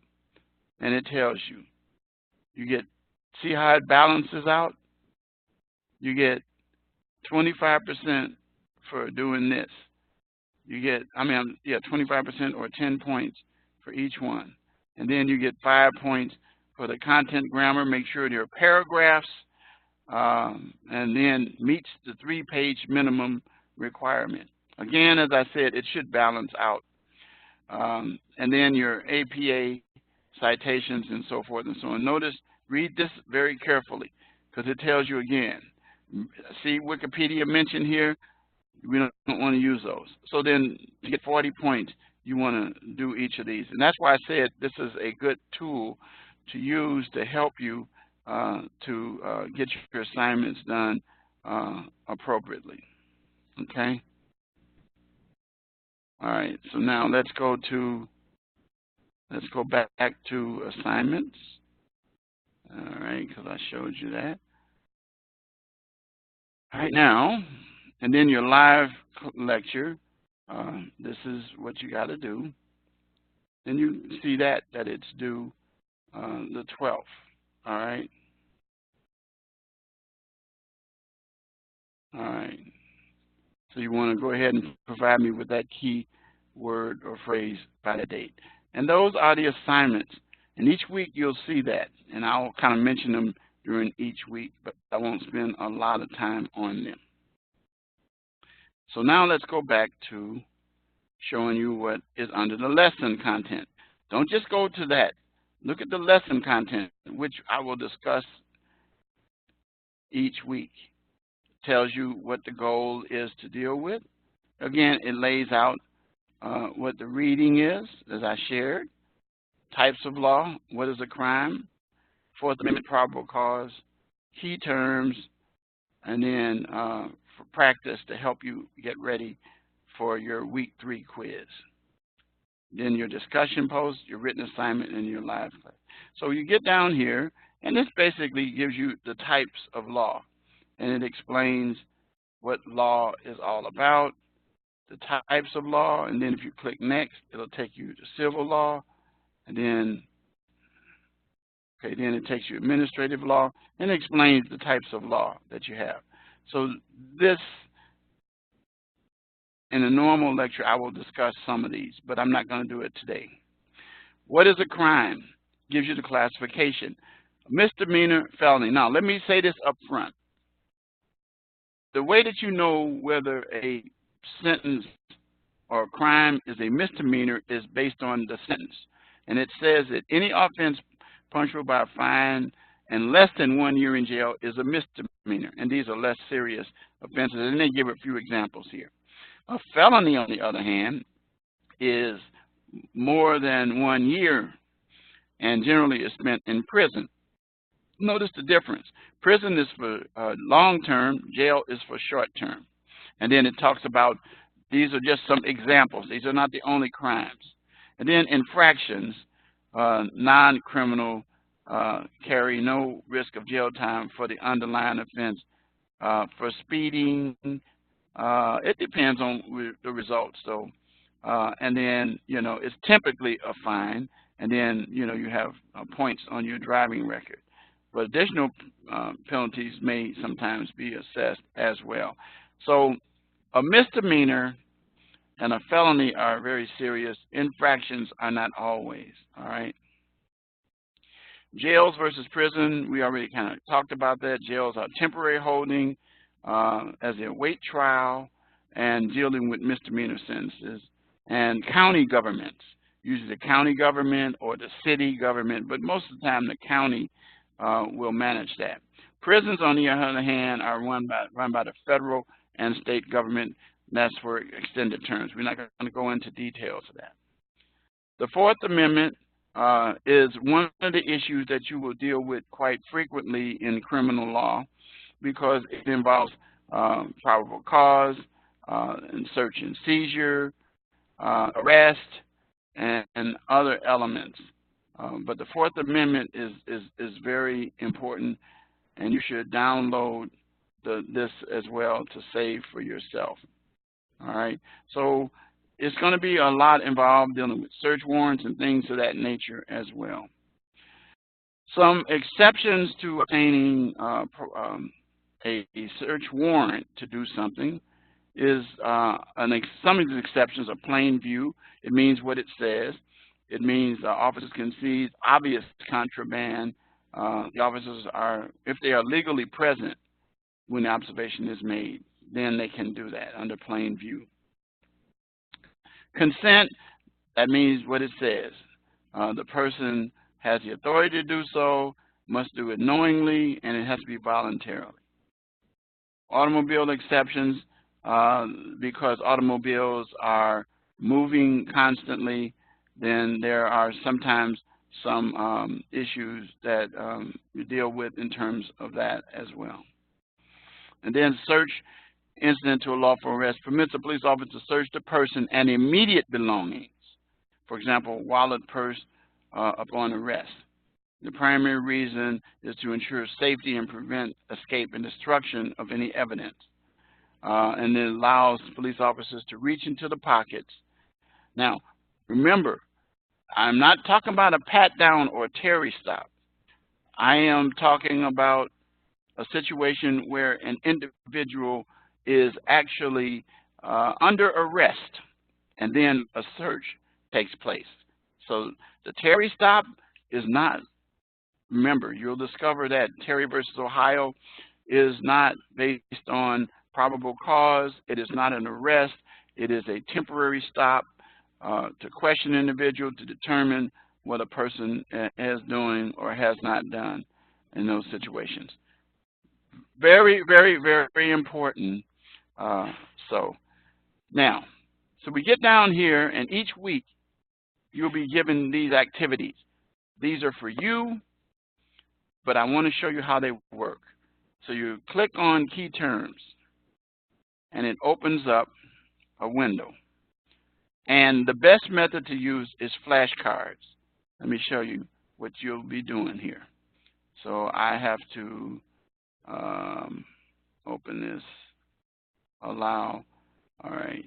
and it tells you. You get, see how it balances out? You get 25% for doing this. You get, 25% or 10 points for each one. And then you get 5 points for the content grammar. Make sure they're paragraphs, and then meets the 3-page minimum requirement. Again, as I said, it should balance out. And then your APA citations and so forth and so on. Notice, read this very carefully because it tells you again. See Wikipedia mentioned here? We don't want to use those. So then to get 40 points, you want to do each of these. And that's why I said this is a good tool to use to help you to get your assignments done appropriately. Okay? All right, so now let's go back to assignments. All right, because I showed you that. All right, now, and then your live lecture, this is what you got to do. And you see that it's due the 12th. All right. All right. So you want to go ahead and provide me with that key word or phrase by the date. And those are the assignments. And each week you'll see that. And I'll kind of mention them during each week, but I won't spend a lot of time on them. So now let's go back to showing you what is under the lesson content. Don't just go to that. Look at the lesson content, which I will discuss each week. Tells you what the goal is to deal with. Again, it lays out what the reading is, as I shared, types of law, what is a crime, Fourth Amendment probable cause, key terms, and then for practice to help you get ready for your week 3 quiz. Then your discussion post, your written assignment, and your live class. So you get down here, and this basically gives you the types of law, and it explains what law is all about, the types of law, and then if you click next, it'll take you to civil law, and then then it takes you administrative law, and it explains the types of law that you have. So this, in a normal lecture, I will discuss some of these, but I'm not going to do it today. What is a crime? Gives you the classification. Misdemeanor, felony. Now, let me say this up front. The way that you know whether a sentence or a crime is a misdemeanor is based on the sentence. And it says that any offense punishable by a fine and less than 1 year in jail is a misdemeanor. And these are less serious offenses. And they give a few examples here. A felony, on the other hand, is more than 1 year and generally is spent in prison. Notice the difference. Prison is for long term, jail is for short term. And then it talks about, these are just some examples. These are not the only crimes. And then infractions, non-criminal, carry no risk of jail time for the underlying offense. For speeding, it depends on the results. So, and then, it's typically a fine. And then, you have points on your driving record. But additional penalties may sometimes be assessed as well. So a misdemeanor and a felony are very serious. Infractions are not always, all right? Jails versus prison, we already kind of talked about that. Jails are temporary holding as they await trial and dealing with misdemeanor sentences. And county governments, usually the county government or the city government, but most of the time the county will manage that. Prisons, on the other hand, are run by the federal and state government. That's for extended terms. We're not going to go into details of that. The Fourth Amendment is one of the issues that you will deal with quite frequently in criminal law because it involves probable cause, and search and seizure, arrest, and other elements. But the Fourth Amendment is very important, and you should download this as well to save for yourself. All right. So it's going to be a lot involved dealing with search warrants and things of that nature as well. Some exceptions to obtaining a search warrant to do something is some of the exceptions are plain view. It means what it says. It means officers can seize obvious contraband. The officers are, if they are legally present when the observation is made, then they can do that under plain view. Consent, that means what it says. The person has the authority to do so, must do it knowingly, and it has to be voluntarily. Automobile exceptions, because automobiles are moving constantly, then there are sometimes some issues that you deal with in terms of that as well. And then search incident to a lawful arrest permits a police officer to search the person and immediate belongings. For example, wallet, purse, upon arrest. The primary reason is to ensure safety and prevent escape and destruction of any evidence. And it allows police officers to reach into the pockets. Now, remember, I'm not talking about a pat down or a Terry stop. I am talking about a situation where an individual is actually under arrest and then a search takes place. So the Terry stop is not, remember, you'll discover that Terry versus Ohio is not based on probable cause. It is not an arrest. It is a temporary stop to question an individual to determine what a person is doing or has not done in those situations. Very, very, very important. So we get down here, and each week you'll be given these activities. These are for you, but I want to show you how they work. So you click on key terms, and it opens up a window. And the best method to use is flashcards. Let me show you what you'll be doing here. So I have to open this, allow. All right.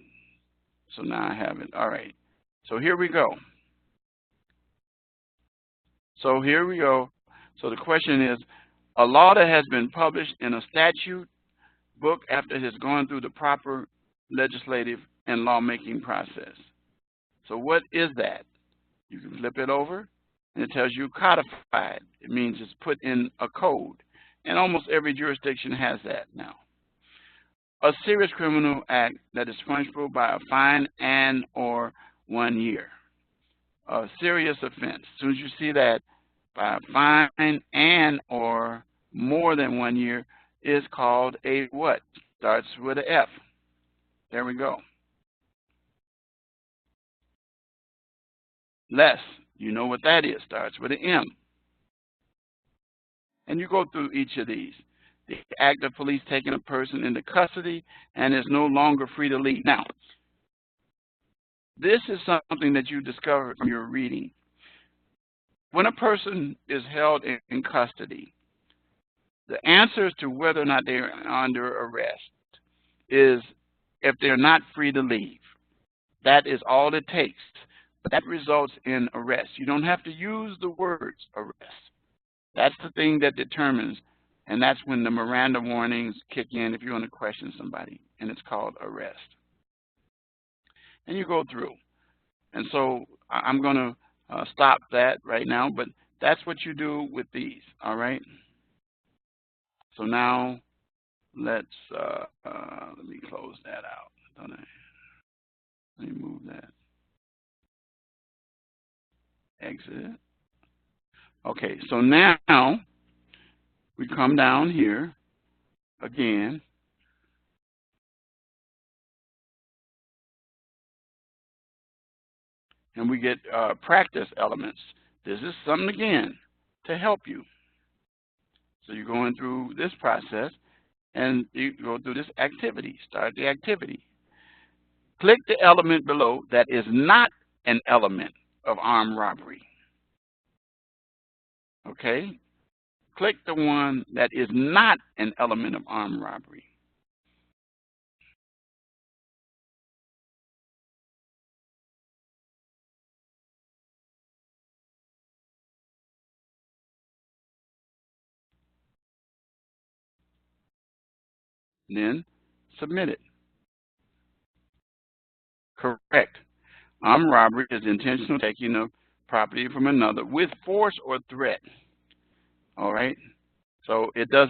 So now I have it. All right. So here we go. So here we go. So the question is, a law that has been published in a statute book after it has gone through the proper legislative and lawmaking process. So what is that? You can flip it over, and it tells you codified. It means it's put in a code, and almost every jurisdiction has that now. A serious criminal act that is punishable by a fine and or 1 year. A serious offense. As soon as you see that, by a fine and or more than 1 year is called a what? Starts with an F. There we go. Less. You know what that is. Starts with an M. And you go through each of these. The act of police taking a person into custody and is no longer free to leave. Now, this is something that you discovered from your reading. When a person is held in custody, the answers to whether or not they're under arrest is if they're not free to leave. That is all it takes. But that results in arrest. You don't have to use the words arrest. That's the thing that determines, and that's when the Miranda warnings kick in if you want to question somebody, and it's called arrest. And you go through. And so I'm going to stop that right now, but that's what you do with these, all right? So now let's, let me close that out. Let me move that. Exit. Okay, so now we come down here again. And we get practice elements. This is something, again, to help you. So you're going through this process, and you go through this activity. Start the activity. Click the element below that is not an element of armed robbery. Okay? Click the one that is not an element of armed robbery. Then submit it. Correct. Armed robbery is intentional taking of property from another with force or threat. All right. So it does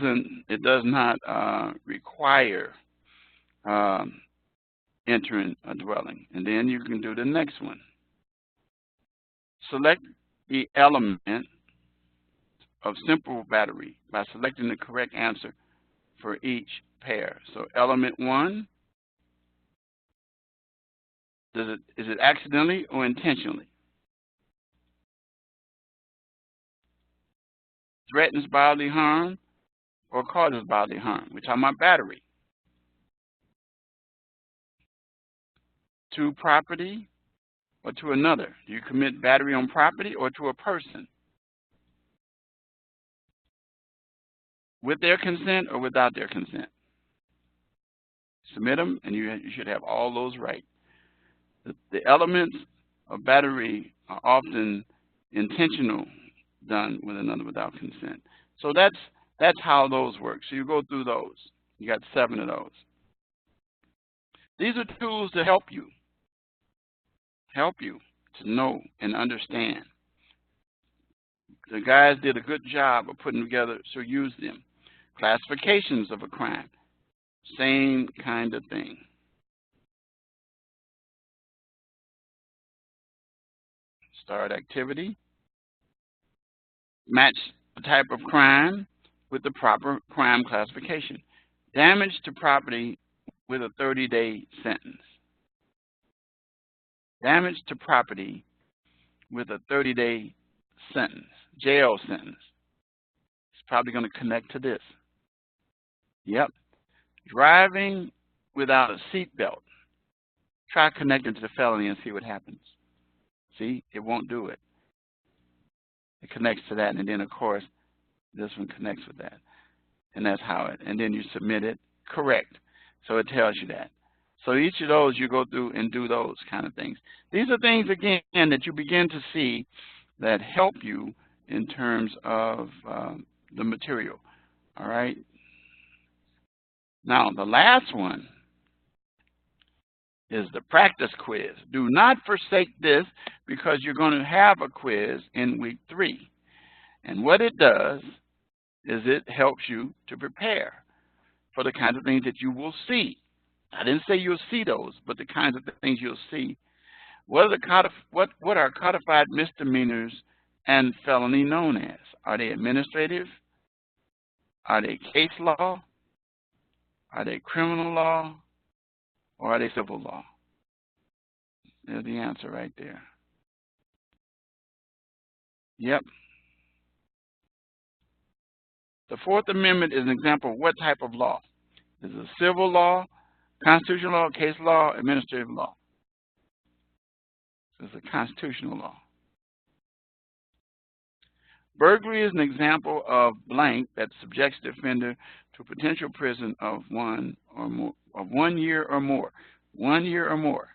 not require entering a dwelling. And then you can do the next one. Select the element of simple battery by selecting the correct answer for each pair. So element 1, is it accidentally or intentionally? Threatens bodily harm or causes bodily harm? We're talking about battery. to property or to another? Do you commit battery on property or to a person? With their consent or without their consent? Submit them, and you should have all those right. The elements of battery are often intentional, done with another without consent. So that's how those work. So you go through those. You got 7 of those. These are tools to help you to know and understand. The guys did a good job of putting together, so use them. Classifications of a crime, same kind of thing. Start activity. Match the type of crime with the proper crime classification. Damage to property with a 30-day sentence. Damage to property with a 30-day sentence, jail sentence. It's probably going to connect to this. Yep. Driving without a seatbelt. Try connecting to the felony and see what happens. See, it won't do it. It connects to that, and then of course this one connects with that, and that's how it. And then you submit it correct, so it tells you that. So each of those you go through and do those kind of things. These are things again that you begin to see that help you in terms of the material. All right. Now the last one is the practice quiz. Do not forsake this, because you're going to have a quiz in week 3. And what it does is it helps you to prepare for the kinds of things that you will see. I didn't say you'll see those, but the kinds of things you'll see. What are codified misdemeanors and felony known as? Are they administrative? Are they case law? Are they criminal law? Or are they civil law? There's the answer right there. Yep. The Fourth Amendment is an example of what type of law. Is it civil law, constitutional law, case law, administrative law? It's a constitutional law. Burglary is an example of blank that subjects the offender to potential prison of 1 year or more. 1 year or more.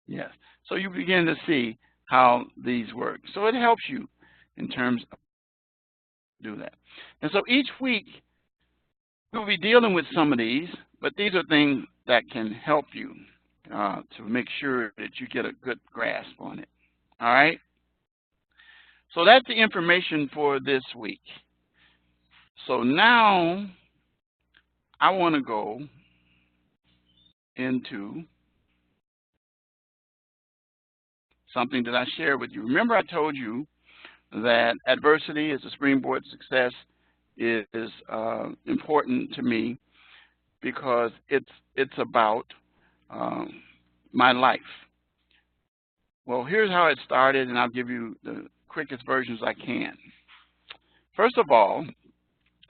Yes. So you begin to see how these work. So it helps you in terms of do that. And so each week we'll be dealing with some of these, but these are things that can help you to make sure that you get a good grasp on it. All right? So that's the information for this week. So now I want to go into something that I shared with you. Remember I told you that adversity as a springboard to success is important to me because it's about my life. Well, here's how it started, and I'll give you the quickest versions I can. First of all,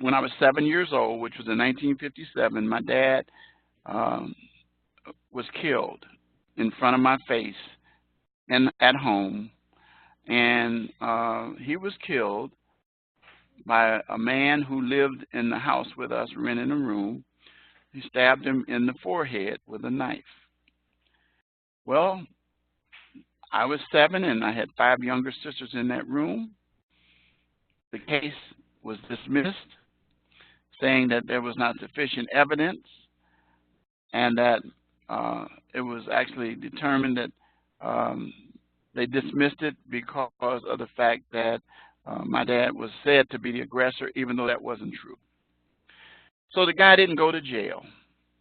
when I was 7 years old, which was in 1957, my dad was killed in front of my face and at home, and he was killed by a man who lived in the house with us, renting a room. He stabbed him in the forehead with a knife. Well, I was 7 and I had 5 younger sisters in that room. The case was dismissed, saying that there was not sufficient evidence, and that it was actually determined that they dismissed it because of the fact that my dad was said to be the aggressor, even though that wasn't true. So the guy didn't go to jail.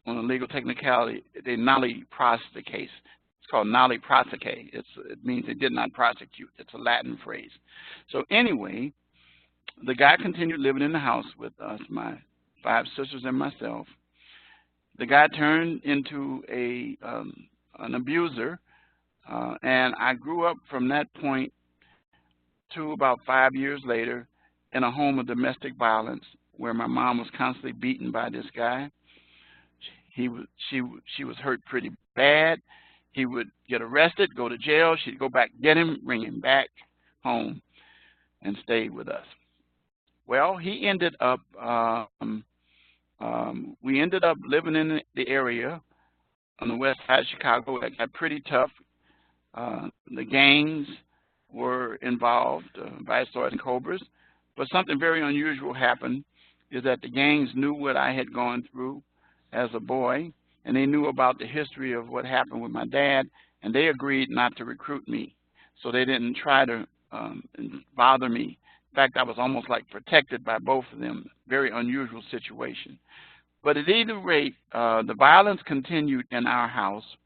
On a legal technicality, they nolli pros the case. It's called nolli prosecute. It means they did not prosecute. It's a Latin phrase. So anyway, the guy continued living in the house with us, my 5 sisters and myself. The guy turned into an abuser, and I grew up from that point to about 5 years later in a home of domestic violence where my mom was constantly beaten by this guy. She was hurt pretty bad. He would get arrested, go to jail. She'd go back, get him, bring him back home, and stay with us. Well, he ended up. We ended up living in the area on the west side of Chicago. It got pretty tough. The gangs were involved, Viceroys and Cobras. But something very unusual happened, is that the gangs knew what I had gone through as a boy, and they knew about the history of what happened with my dad, and they agreed not to recruit me. So they didn't try to bother me. In fact, I was almost like protected by both of them. Very unusual situation. But at either rate, the violence continued in our house,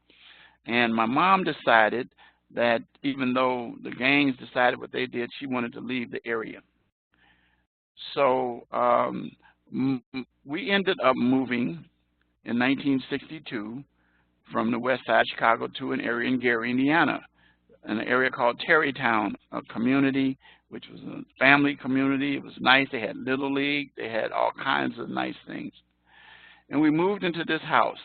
and my mom decided that even though the gangs decided what they did, she wanted to leave the area. So we ended up moving in 1962 from the west side of Chicago to an area in Gary, Indiana, an area called Terrytown, a community which was a family community. It was nice. They had Little League. They had all kinds of nice things. And we moved into this house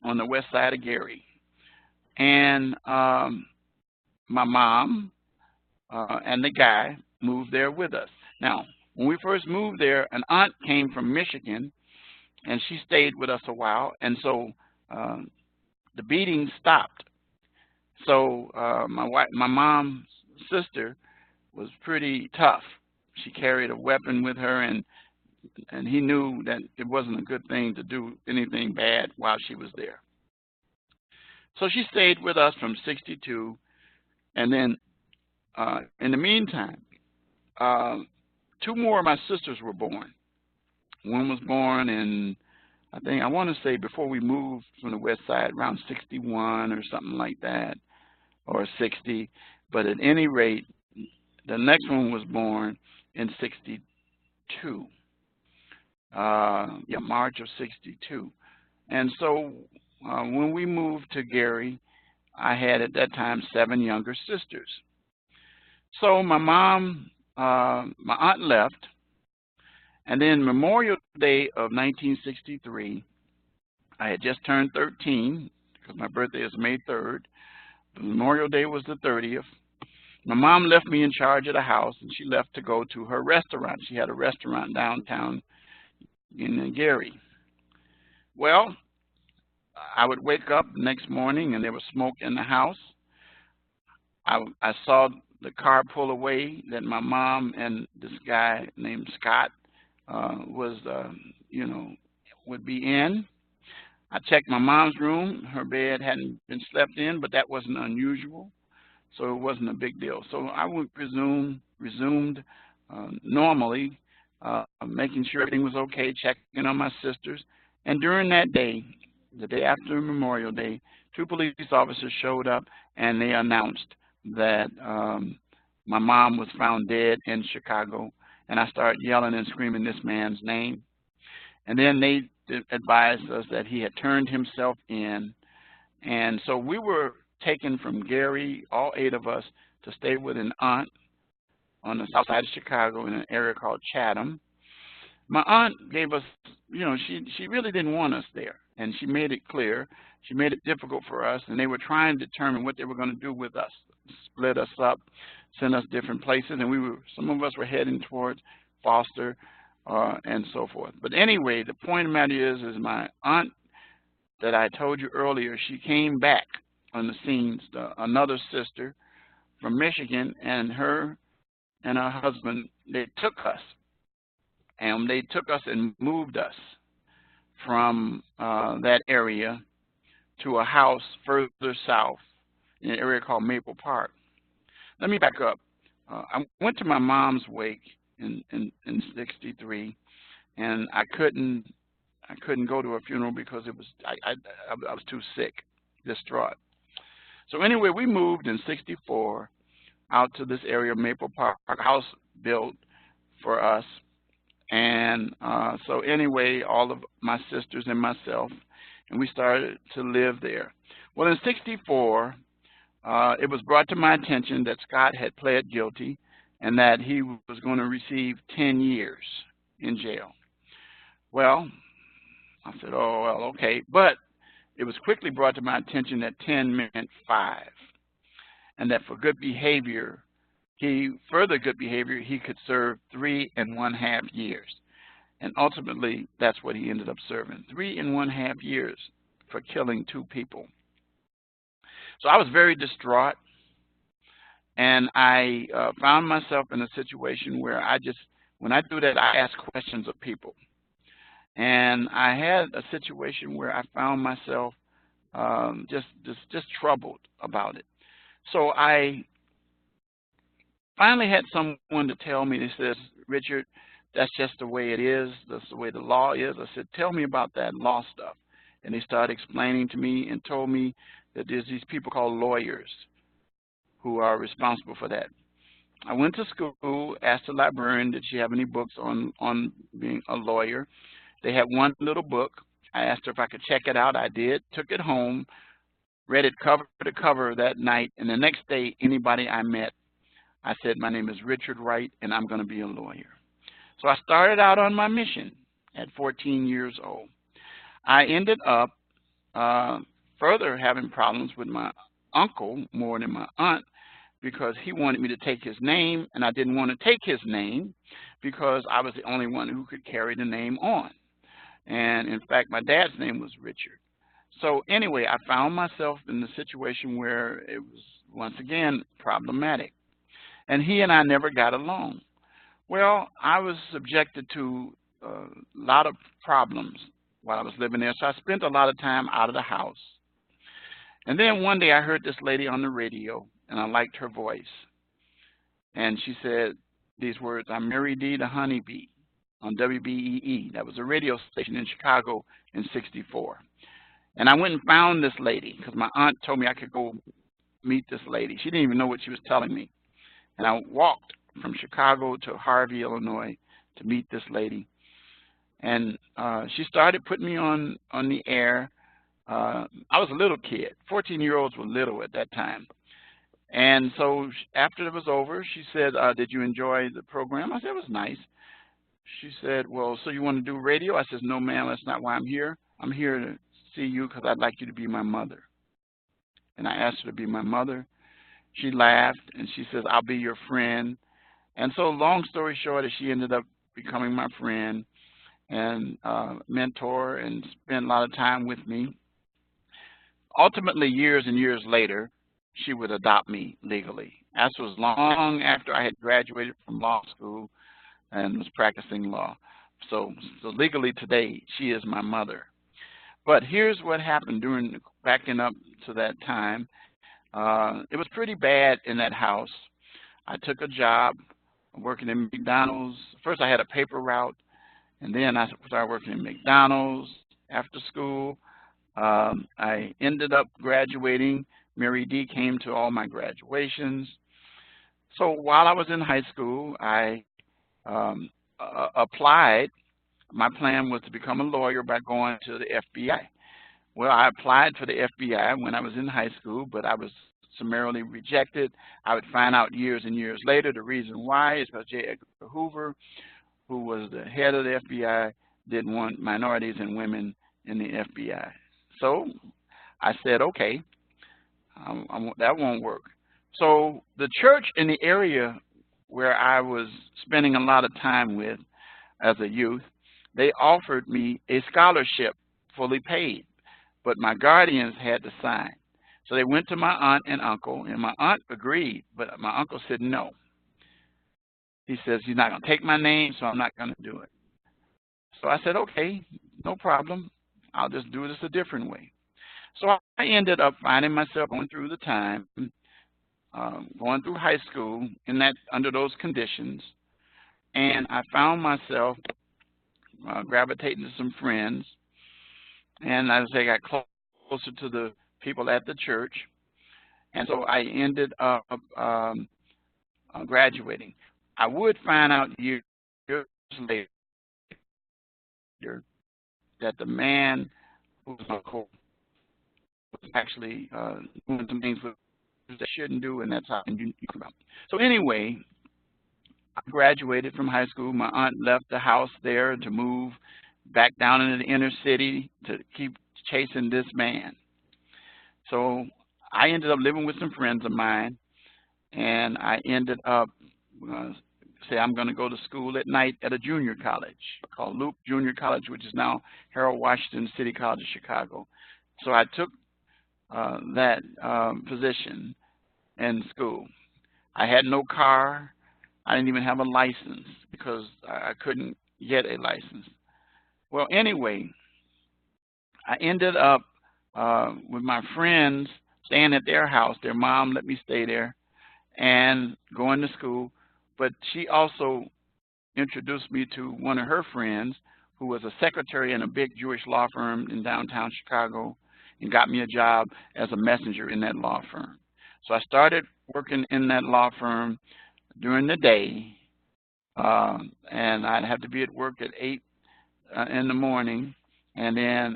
on the west side of Gary. And my mom and the guy moved there with us. Now, when we first moved there, an aunt came from Michigan, and she stayed with us a while. And so the beating stopped. So my mom's sister was pretty tough. She carried a weapon with her, and he knew that it wasn't a good thing to do anything bad while she was there. So she stayed with us from '62, and then in the meantime, two more of my sisters were born. One was born in, I want to say before we moved from the west side, around 61 or something like that, or 60. But at any rate, the next one was born in '62. March of '62. And so when we moved to Gary, I had at that time 7 younger sisters. So my aunt left, and then Memorial Day of 1963, I had just turned 13, because my birthday is May 3rd. Memorial Day was the 30th. My mom left me in charge of the house, and she left to go to her restaurant. She had a restaurant downtown in Gary. Well, I would wake up the next morning, and there was smoke in the house. I saw the car pull away that my mom and this guy named Scott would be in. I checked my mom's room. Her bed hadn't been slept in, but that wasn't unusual, so it wasn't a big deal. So I would resumed normally, making sure everything was okay, checking on my sisters. And during that day, the day after Memorial Day, 2 police officers showed up, and they announced that my mom was found dead in Chicago. And I started yelling and screaming this man's name. And then they advised us that he had turned himself in. And so we were taken from Gary, all 8 of us, to stay with an aunt on the south side of Chicago in an area called Chatham. My aunt gave us, she really didn't want us there. And she made it clear. She made it difficult for us. And they were trying to determine what they were going to do with us, split us up, send us different places. And some of us were heading towards Foster and so forth. But anyway, the point of the matter is my aunt that I told you earlier, she came back on the scenes, another sister from Michigan, and her and her husband, they took us. And they took us and moved us from that area to a house further south in an area called Maple Park. Let me back up. I went to my mom's wake in '63, and I couldn't go to a funeral because it was I was too sick, distraught. So anyway, we moved in '64 out to this area of Maple Park, a house built for us. And so anyway, all of my sisters and myself, and we started to live there. Well, in '64, it was brought to my attention that Scott had pled guilty and that he was going to receive 10 years in jail. Well, I said, oh, well, okay. But it was quickly brought to my attention that 10 meant 5, and that for good behavior, further good behavior, he could serve 3½ years. And ultimately, that's what he ended up serving, 3½ years for killing 2 people. So I was very distraught, and I found myself in a situation where when I do that, I ask questions of people. And I had a situation where I found myself just troubled about it. So I finally had someone to tell me. They says, Richard, that's just the way it is. That's the way the law is. I said, tell me about that law stuff. And they started explaining to me and told me that there's these people called lawyers who are responsible for that. I went to school, asked the librarian, did she have any books on being a lawyer? They had one little book. I asked her if I could check it out. I did, took it home, read it cover to cover that night, and the next day, anybody I met, I said, my name is Richard Wright, and I'm going to be a lawyer. So I started out on my mission at 14 years old. I ended up further having problems with my uncle more than my aunt, because he wanted me to take his name, and I didn't want to take his name because I was the only one who could carry the name on. And in fact, my dad's name was Richard. So anyway, I found myself in the situation where it was, once again, problematic. And he and I never got along. Well, I was subjected to a lot of problems while I was living there, so I spent a lot of time out of the house. And then one day I heard this lady on the radio, and I liked her voice. And she said these words, I'm Mary D. the Honeybee on WBEE. That was a radio station in Chicago in '64. And I went and found this lady because my aunt told me I could go meet this lady. She didn't even know what she was telling me. And I walked from Chicago to Harvey, Illinois to meet this lady. And she started putting me on the air. I was a little kid. 14-year-olds were little at that time. And so after it was over, she said, did you enjoy the program? I said, it was nice. She said, well, so you want to do radio? I said, no, ma'am, that's not why I'm here. I'm here to see you because I'd like you to be my mother. And I asked her to be my mother. She laughed, and she says, I'll be your friend. And so long story short, she ended up becoming my friend and mentor and spent a lot of time with me. Ultimately, years and years later, she would adopt me legally. This was long after I had graduated from law school and was practicing law. So legally today, she is my mother. But here's what happened during backing up to that time. It was pretty bad in that house. I took a job working in McDonald's. First, I had a paper route, and then I started working in McDonald's after school. I ended up graduating. Mary D came to all my graduations. So while I was in high school, I applied. My plan was to become a lawyer by going to the FBI. Well, I applied for the FBI when I was in high school, but I was summarily rejected. I would find out years and years later the reason why is because J. Edgar Hoover, who was the head of the FBI, didn't want minorities and women in the FBI. So I said, okay, that won't work. So the church in the area where I was spending a lot of time with as a youth, they offered me a scholarship fully paid, but my guardians had to sign. So they went to my aunt and uncle, and my aunt agreed, but my uncle said no. He says, you're not going to take my name, so I'm not going to do it. So I said, okay, no problem. I'll just do this a different way. So I ended up finding myself going through the time, going through high school under those conditions, and I found myself gravitating to some friends, and as I got closer to the people at the church, and so I ended up graduating. I would find out years later that the man who was uncle was actually doing some things that shouldn't do, and that's how you come about. So anyway, I graduated from high school. My aunt left the house there to move back down into the inner city to keep chasing this man. So I ended up living with some friends of mine, and I ended up uh, say I'm going to go to school at night at a junior college called Loop Junior College, which is now Harold Washington City College of Chicago. So I took that position in school. I had no car. I didn't even have a license because I couldn't get a license. Well, anyway, I ended up with my friends staying at their house. Their mom let me stay there and going to school. But she also introduced me to one of her friends who was a secretary in a big Jewish law firm in downtown Chicago and got me a job as a messenger in that law firm. So I started working in that law firm during the day, and I'd have to be at work at 8 in the morning, and then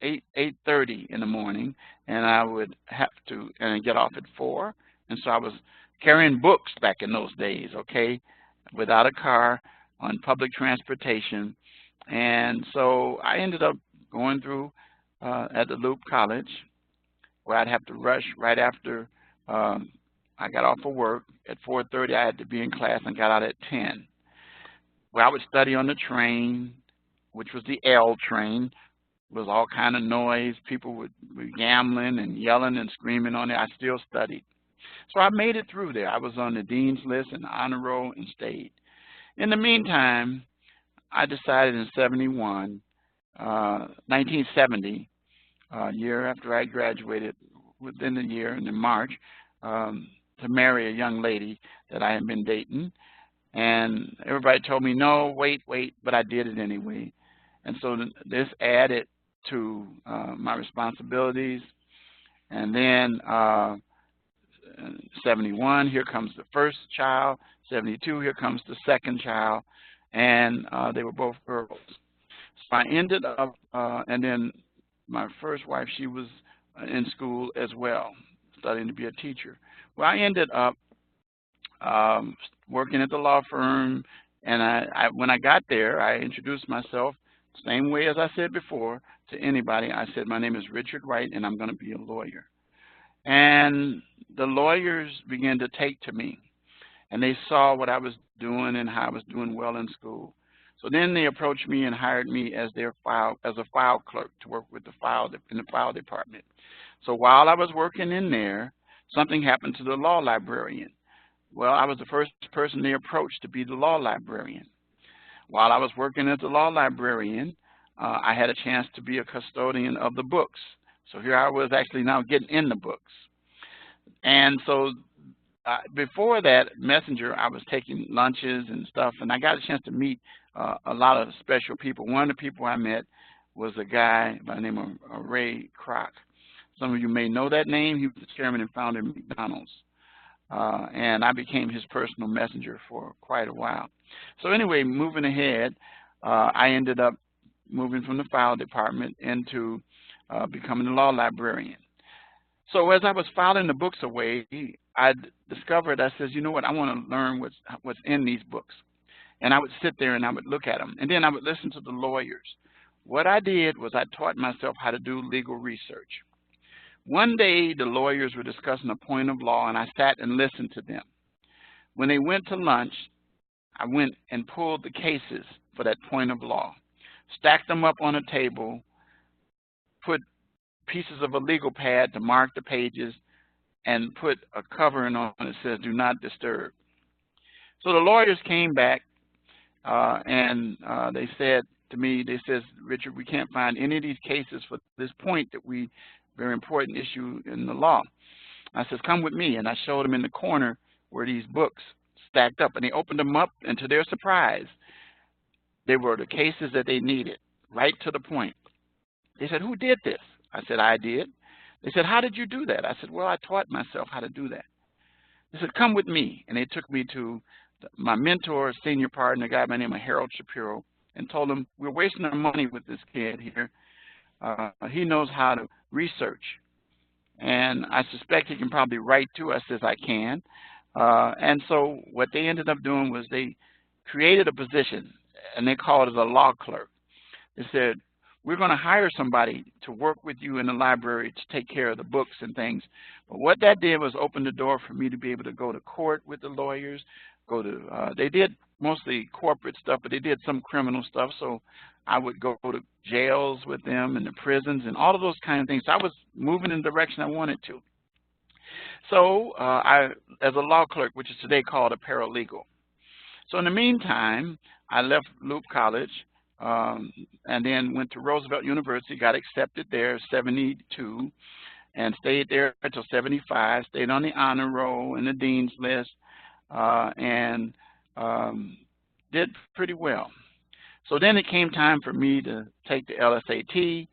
8:30 in the morning, and I would have to get off at 4. And so I was carrying books back in those days, okay, without a car, on public transportation. And so I ended up going through at the Loop College, where I'd have to rush right after I got off of work. At 4:30, I had to be in class and got out at 10. Well, I would study on the train, which was the L train. It was all kind of noise. People would be gambling and yelling and screaming on it. I still studied. So I made it through there. I was on the dean's list and the honor roll and stayed. In the meantime, I decided in 1970, year after I graduated, within the year and in March, to marry a young lady that I had been dating. And everybody told me, no, wait, but I did it anyway. And so this added to my responsibilities. And then 71, here comes the first child. 72, here comes the second child. And they were both girls. So I ended up, and then my first wife, she was in school as well, studying to be a teacher. Well, I ended up working at the law firm, and when I got there, I introduced myself same way as I said before to anybody. I said, my name is Richard Wright, and I'm going to be a lawyer. And the lawyers began to take to me, and they saw what I was doing and how I was doing well in school. So then they approached me and hired me as a file clerk to work with in the file department. So while I was working in there, something happened to the law librarian. Well, I was the first person they approached to be the law librarian. While I was working as the law librarian, I had a chance to be a custodian of the books. So here I was actually now getting in the books. And so before that messenger, I was taking lunches and stuff, and I got a chance to meet a lot of special people. One of the people I met was a guy by the name of Ray Kroc. Some of you may know that name. He was the chairman and founder of McDonald's. And I became his personal messenger for quite a while. So anyway, moving ahead, I ended up moving from the file department into becoming a law librarian. So as I was filing the books away, I discovered, I said, you know what, I want to learn what's in these books. And I would sit there and I would look at them. And then I would listen to the lawyers. What I did was I taught myself how to do legal research. One day, the lawyers were discussing a point of law, and I sat and listened to them. When they went to lunch, I went and pulled the cases for that point of law, stacked them up on a table, put pieces of a legal pad to mark the pages, and put a covering on it that says, do not disturb. So the lawyers came back, and they said to me, they says, Richard, we can't find any of these cases for this point that very important issue in the law. I says, come with me. And I showed them in the corner where these books stacked up. And they opened them up, and to their surprise, they were the cases that they needed, right to the point. They said, who did this? I said, I did. They said, how did you do that? I said, well, I taught myself how to do that. They said, come with me. And they took me to my mentor, senior partner, a guy by the name of Harold Shapiro, and told him, we're wasting our money with this kid here. He knows how to research, and I suspect he can probably write too. I says, I can. And so what they ended up doing was they created a position, and they called it a law clerk. They said, we're going to hire somebody to work with you in the library to take care of the books and things. But what that did was open the door for me to be able to go to court with the lawyers, they did mostly corporate stuff, but they did some criminal stuff. So I would go to jails with them and the prisons and all of those kind of things. So I was moving in the direction I wanted to. So as a law clerk, which is today called a paralegal. So in the meantime, I left Loop College and then went to Roosevelt University, got accepted there, 72, and stayed there until 75, stayed on the honor roll and the dean's list, and did pretty well. So then it came time for me to take the LSAT.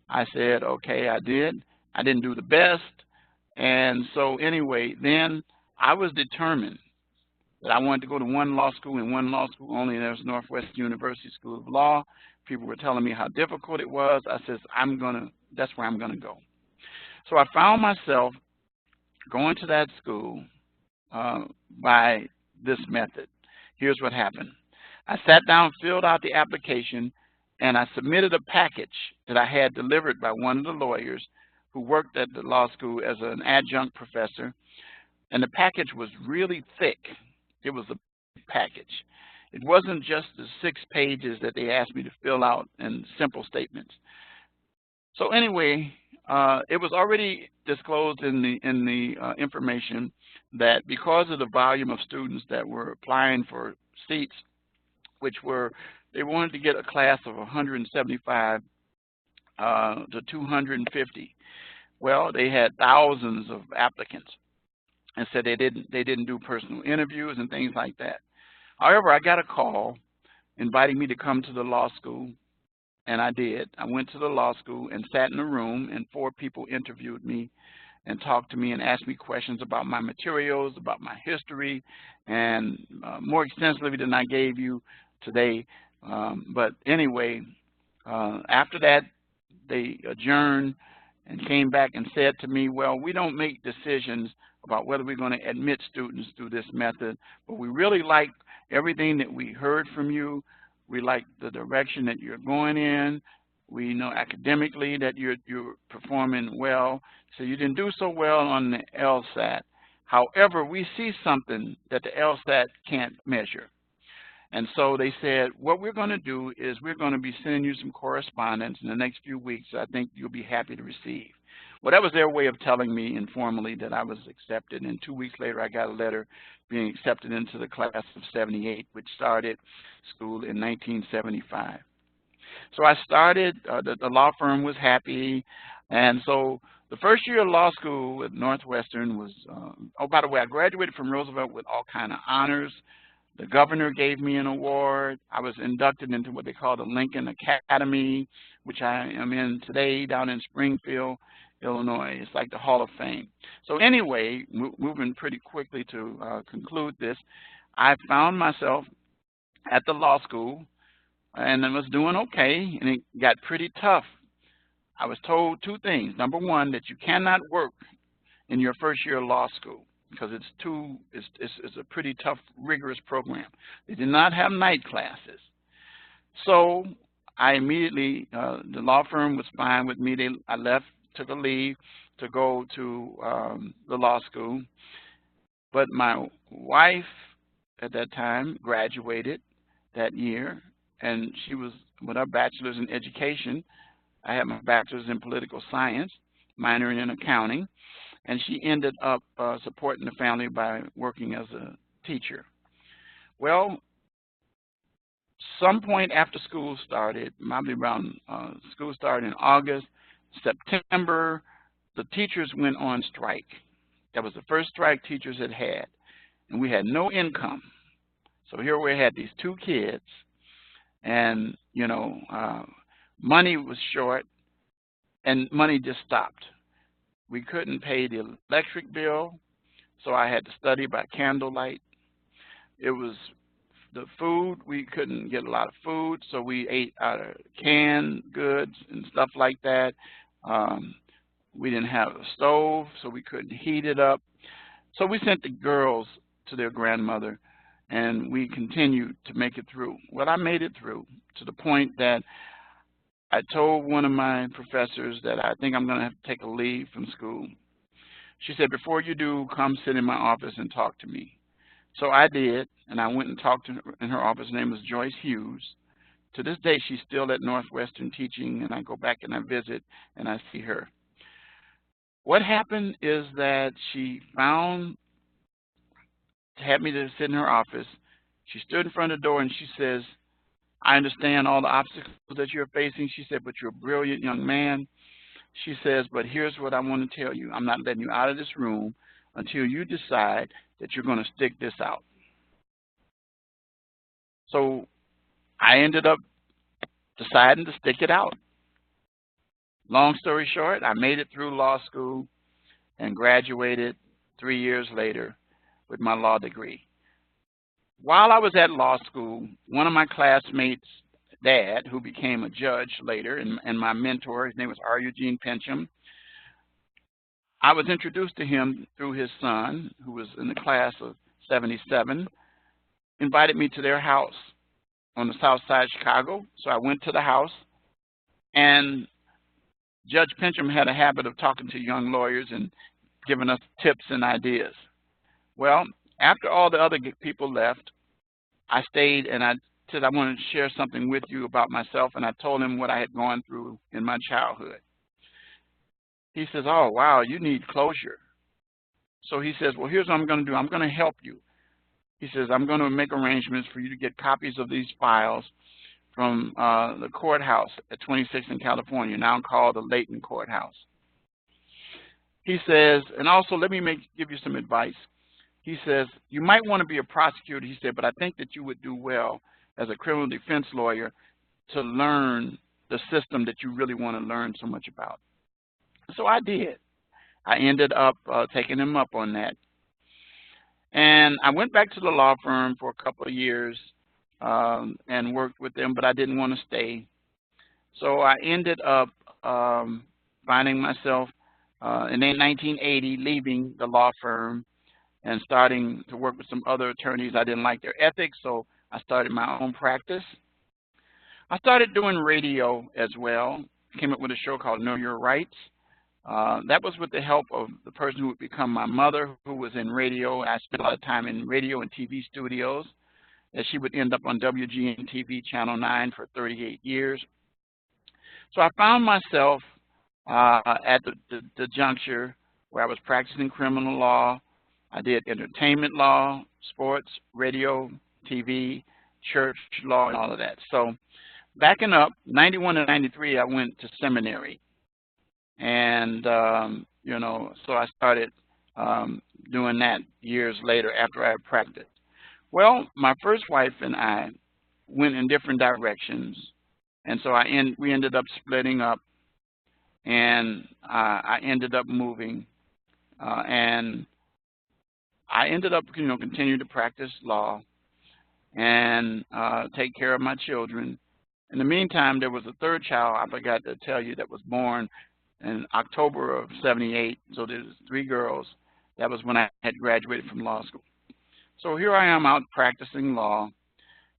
I said, okay, I did. I didn't do the best. And so anyway, then I was determined that I wanted to go to one law school and one law school only, and that was Northwestern University School of Law. People were telling me how difficult it was. I said, that's where I'm gonna go. So I found myself going to that school by this method. Here's what happened. I sat down, filled out the application, and I submitted a package that I had delivered by one of the lawyers who worked at the law school as an adjunct professor. And the package was really thick. It was a package. It wasn't just the 6 pages that they asked me to fill out in simple statements. So anyway, it was already disclosed in the information that because of the volume of students that were applying for seats, they wanted to get a class of 175 to 250. Well, they had thousands of applicants, and said they didn't do personal interviews and things like that. However, I got a call inviting me to come to the law school, and I did. I went to the law school and sat in a room, and 4 people interviewed me and talked to me and asked me questions about my materials, about my history, and more extensively than I gave you today. But anyway, after that, they adjourned and came back and said to me, well, we don't make decisions about whether we're going to admit students through this method, but we really like everything that we heard from you. We like the direction that you're going in. We know academically that you're performing well. So you didn't do so well on the LSAT. However, we see something that the LSAT can't measure. And so they said, what we're going to do is we're going to be sending you some correspondence in the next few weeks I think you'll be happy to receive. Well, that was their way of telling me informally that I was accepted, and 2 weeks later I got a letter being accepted into the class of 78, which started school in 1975. So I started, the law firm was happy, and so the first year of law school at Northwestern was, oh, by the way, I graduated from Roosevelt with all kind of honors. The governor gave me an award. I was inducted into what they call the Lincoln Academy, which I am in today down in Springfield, Illinois. It's like the Hall of Fame. So anyway, moving pretty quickly to conclude this, I found myself at the law school, and I was doing okay, and it got pretty tough. I was told 2 things. Number one, that you cannot work in your first year of law school, because it's a pretty tough, rigorous program. They did not have night classes. So I immediately, the law firm was fine with me. I left, took a leave to go to the law school. But my wife at that time graduated that year, and she was with her bachelor's in education. I had my bachelor's in political science, minoring in accounting. And she ended up supporting the family by working as a teacher. Well, some point after school started, probably around school started in August, September, the teachers went on strike. That was the first strike teachers had had, and we had no income. So here we had these 2 kids, and money was short, and money just stopped. We couldn't pay the electric bill, so I had to study by candlelight. It was the food, we couldn't get a lot of food, so we ate out of canned goods and stuff like that. We didn't have a stove, so we couldn't heat it up. So we sent the girls to their grandmother, and we continued to make it through. Well, I made it through to the point that I told one of my professors that I think I'm going to have to take a leave from school. She said, before you do, come sit in my office and talk to me. So I did, and I went and talked to her in her office. Her name was Joyce Hughes. To this day, she's still at Northwestern teaching, and I go back and I visit, and I see her. What happened is that she had me to sit in her office. She stood in front of the door, and she says, I understand all the obstacles that you're facing. She said, but you're a brilliant young man. She says, but here's what I want to tell you. I'm not letting you out of this room until you decide that you're going to stick this out. So I ended up deciding to stick it out. Long story short, I made it through law school and graduated 3 years later with my law degree. While I was at law school, one of my classmates' dad, who became a judge later, and my mentor, his name was R. Eugene Pencham, I was introduced to him through his son, who was in the class of 77, invited me to their house on the south side of Chicago. So I went to the house, and Judge Pencham had a habit of talking to young lawyers and giving us tips and ideas. Well, after all the other people left, I stayed and I said I wanted to share something with you about myself, and I told him what I had gone through in my childhood. He says, oh, wow, you need closure. So he says, well, here's what I'm going to do. I'm going to help you. He says, I'm going to make arrangements for you to get copies of these files from the courthouse at 26th in California, now called the Layton Courthouse. He says, and also let me give you some advice. He says, you might want to be a prosecutor, he said, but I think that you would do well as a criminal defense lawyer to learn the system that you really want to learn so much about. So I did. I ended up taking him up on that. And I went back to the law firm for a couple of years and worked with them, but I didn't want to stay. So I ended up finding myself in 1980 leaving the law firm and starting to work with some other attorneys. I didn't like their ethics, so I started my own practice. I started doing radio as well. Came up with a show called Know Your Rights. That was with the help of the person who would become my mother, who was in radio. I spent a lot of time in radio and TV studios, and she would end up on WGN-TV Channel 9 for 38 years. So I found myself at the juncture where I was practicing criminal law. I did entertainment law, sports, radio, TV, church law, and all of that. So backing up, 91 and 93, I went to seminary. And, you know, so I started doing that years later after I had practiced. Well, my first wife and I went in different directions. And so we ended up splitting up, and I ended up moving. And I ended up, you know, continuing to practice law and take care of my children. In the meantime, there was a third child I forgot to tell you that was born in October of '78. So there's 3 girls. That was when I had graduated from law school. So here I am out practicing law.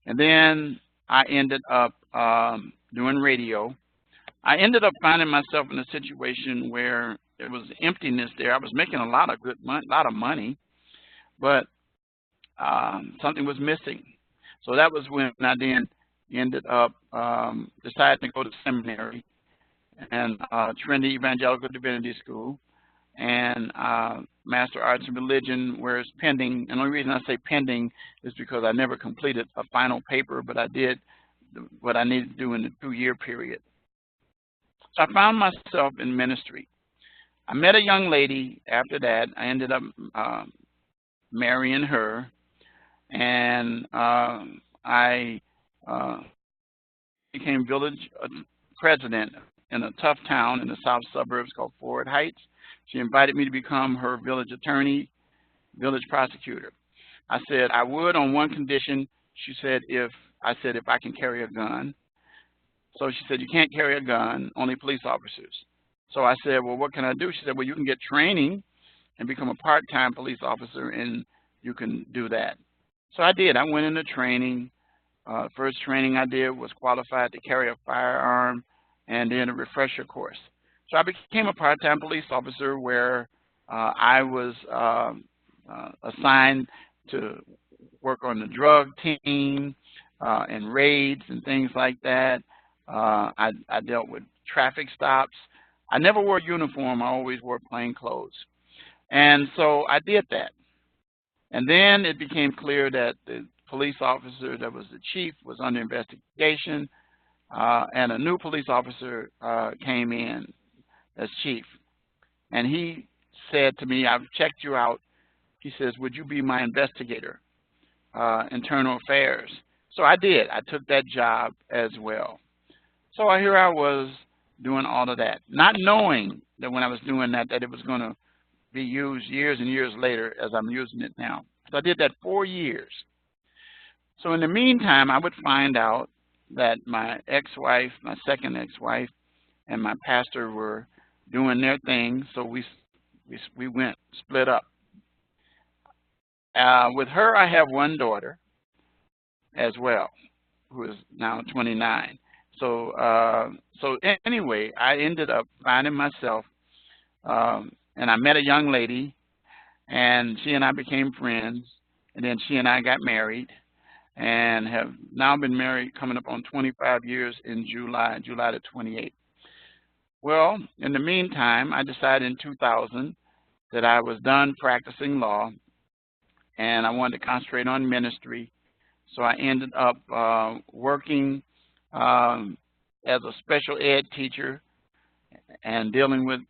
And then I ended up doing radio. I ended up finding myself in a situation where there was emptiness there. I was making a lot of money, but something was missing. So that was when I then ended up deciding to go to seminary and Trinity Evangelical Divinity School and Master of Arts in Religion, where it's pending. And the only reason I say pending is because I never completed a final paper, but I did what I needed to do in the 2-year period. So I found myself in ministry. I met a young lady after that. I ended up marrying her, and I became village president in a tough town in the south suburbs called Forward Heights. She invited me to become her village attorney, village prosecutor. I said I would on one condition. She said if I can carry a gun. So she said, you can't carry a gun, only police officers. So I said, well, what can I do? She said, well, you can get training and become a part-time police officer in you can do that. So I did. I went into training. First training I did was qualified to carry a firearm and then a refresher course. So I became a part-time police officer where I was assigned to work on the drug team and raids and things like that. I dealt with traffic stops. I never wore a uniform. I always wore plain clothes. And so I did that. And then it became clear that the police officer that was the chief was under investigation, and a new police officer came in as chief. And he said to me, I've checked you out. He says, would you be my investigator, internal affairs? So I did. I took that job as well. So here I was doing all of that, not knowing that when I was doing that, that it was going to be used years and years later as I'm using it now. So I did that 4 years. So in the meantime, I would find out that my ex-wife, my second ex-wife, and my pastor were doing their thing, so we went, split up. With her, I have one daughter as well, who is now 29. So anyway, I ended up finding myself, and I met a young lady, and she and I became friends, and then she and I got married, and have now been married coming up on 25 years in July the 28th. Well, in the meantime, I decided in 2000 that I was done practicing law, and I wanted to concentrate on ministry. So I ended up working as a special ed teacher and dealing with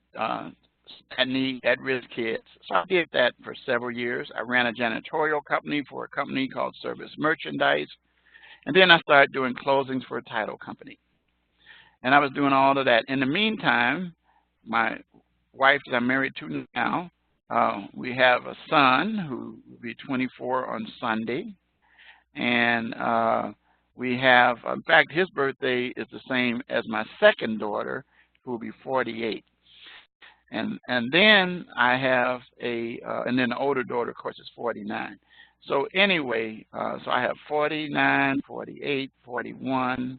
at-risk kids. So I did that for several years. I ran a janitorial company for a company called Service Merchandise, and then I started doing closings for a title company. And I was doing all of that. In the meantime, my wife that I'm married to now, we have a son who will be 24 on Sunday. And we have, in fact, his birthday is the same as my second daughter, who will be 48. And then I have and then the older daughter, of course, is 49. So anyway, so I have 49, 48, 41,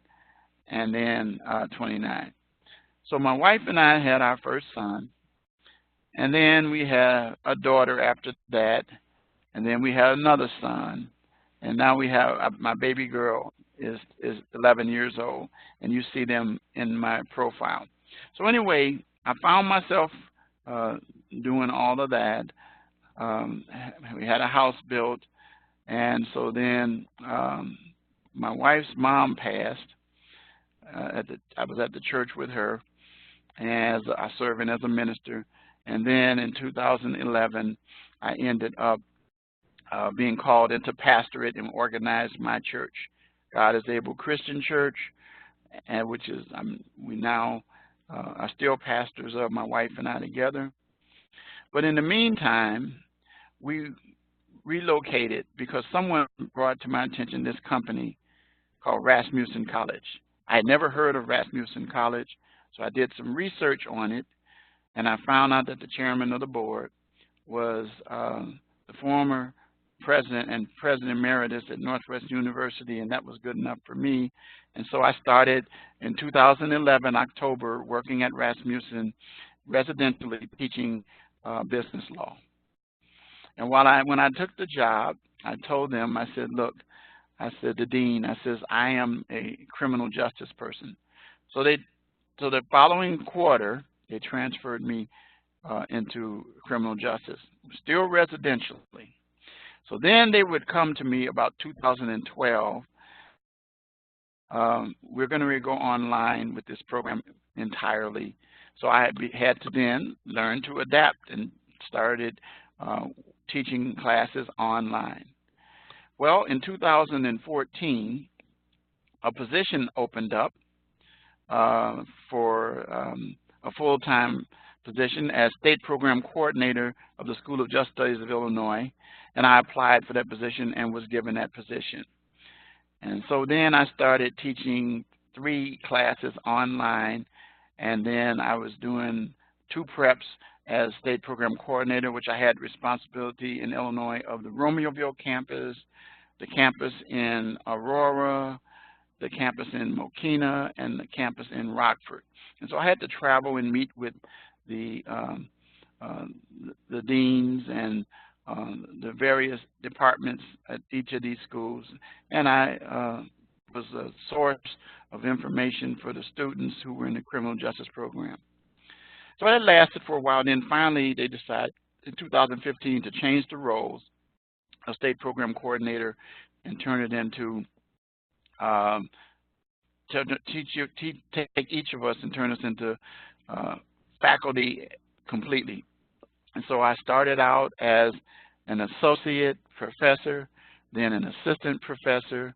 and then 29. So my wife and I had our first son, and then we had a daughter after that, and then we had another son, and now we have my baby girl is 11 years old, and you see them in my profile. So anyway, I found myself doing all of that. We had a house built, and so then my wife's mom passed. I was at the church with her, as I serving as a minister, and then in 2011, I ended up being called into pastorate and organized my church, God is Able Christian Church, and which is we now are still pastors of, my wife and I together. But in the meantime, we relocated because someone brought to my attention this company called Rasmussen College. I had never heard of Rasmussen College, so I did some research on it, and I found out that the chairman of the board was the former president and president emeritus at Northwest University, and that was good enough for me. And so I started in 2011, October, working at Rasmussen residentially teaching business law. And when I took the job, I told them, I said, look, I said, the dean, I says, I am a criminal justice person. So the following quarter, they transferred me into criminal justice, still residentially. So then they would come to me about 2012. We're going to go online with this program entirely. So I had to then learn to adapt and started teaching classes online. Well, in 2014, a position opened up for a full-time position as State Program Coordinator of the School of Just Studies of Illinois, and I applied for that position and was given that position. And so then I started teaching 3 classes online, and then I was doing 2 preps as state program coordinator, which I had responsibility in Illinois of the Romeoville campus, the campus in Aurora, the campus in Mokina, and the campus in Rockford. And so I had to travel and meet with the deans and the various departments at each of these schools, and I was a source of information for the students who were in the criminal justice program. So that lasted for a while. Then finally they decided in 2015 to change the roles of state program coordinator and turn it into take each of us and turn us into faculty completely. And so I started out as an associate professor, then an assistant professor,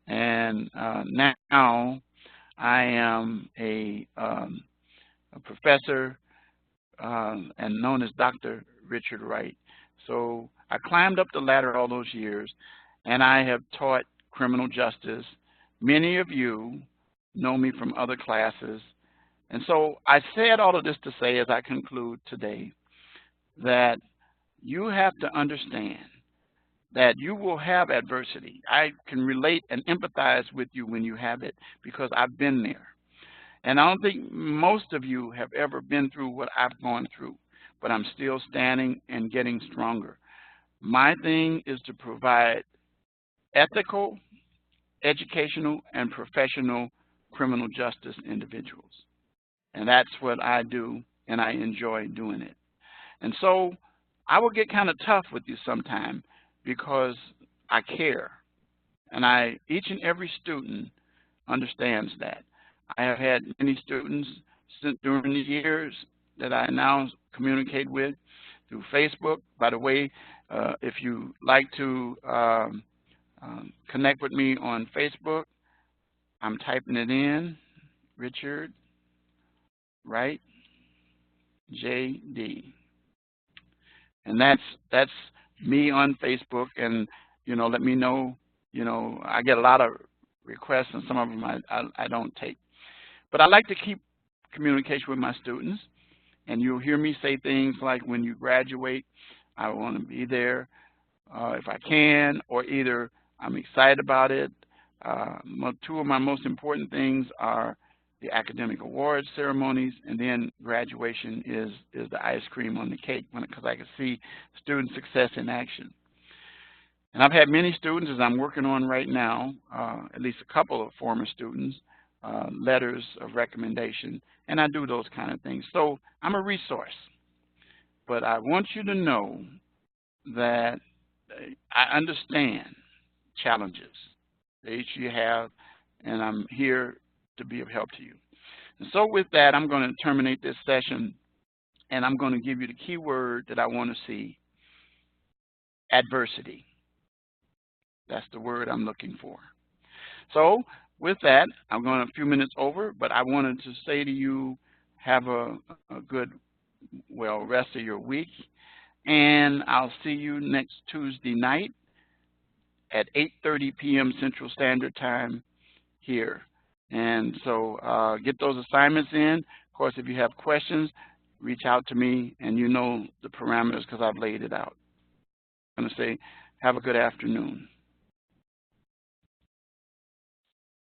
and now I am a professor and known as Dr. Richard Wright. So I climbed up the ladder all those years, and I have taught criminal justice. Many of you know me from other classes. And so I said all of this to say, as I conclude today, that you have to understand that you will have adversity. I can relate and empathize with you when you have it because I've been there. And I don't think most of you have ever been through what I've gone through, but I'm still standing and getting stronger. My thing is to provide ethical, educational, and professional criminal justice individuals. And that's what I do, and I enjoy doing it. And so I will get kind of tough with you sometime because I care. And each and every student understands that. I have had many students during the years that I now communicate with through Facebook. By the way, if you like to connect with me on Facebook, I'm typing it in, Richard Wright, JD. And that's me on Facebook, and let me know. I get a lot of requests, and some of them I don't take. But I like to keep communication with my students, and you'll hear me say things like, when you graduate, I want to be there if I can, or either I'm excited about it. Two of my most important things are the academic awards ceremonies, and then graduation is the ice cream on the cake, because I can see student success in action. And I've had many students, as I'm working on right now, at least a couple of former students, letters of recommendation, and I do those kind of things. So I'm a resource, but I want you to know that I understand challenges that each of you have, and I'm here to be of help to you. And so with that, I'm going to terminate this session, and I'm going to give you the key word that I want to see: adversity. That's the word I'm looking for. So with that, I'm going a few minutes over, but I wanted to say to you, have a good, rest of your week, and I'll see you next Tuesday night at 8:30 p.m. Central Standard Time here. And so get those assignments in. Of course, if you have questions, reach out to me, and you know the parameters because I've laid it out. I'm going to say, have a good afternoon.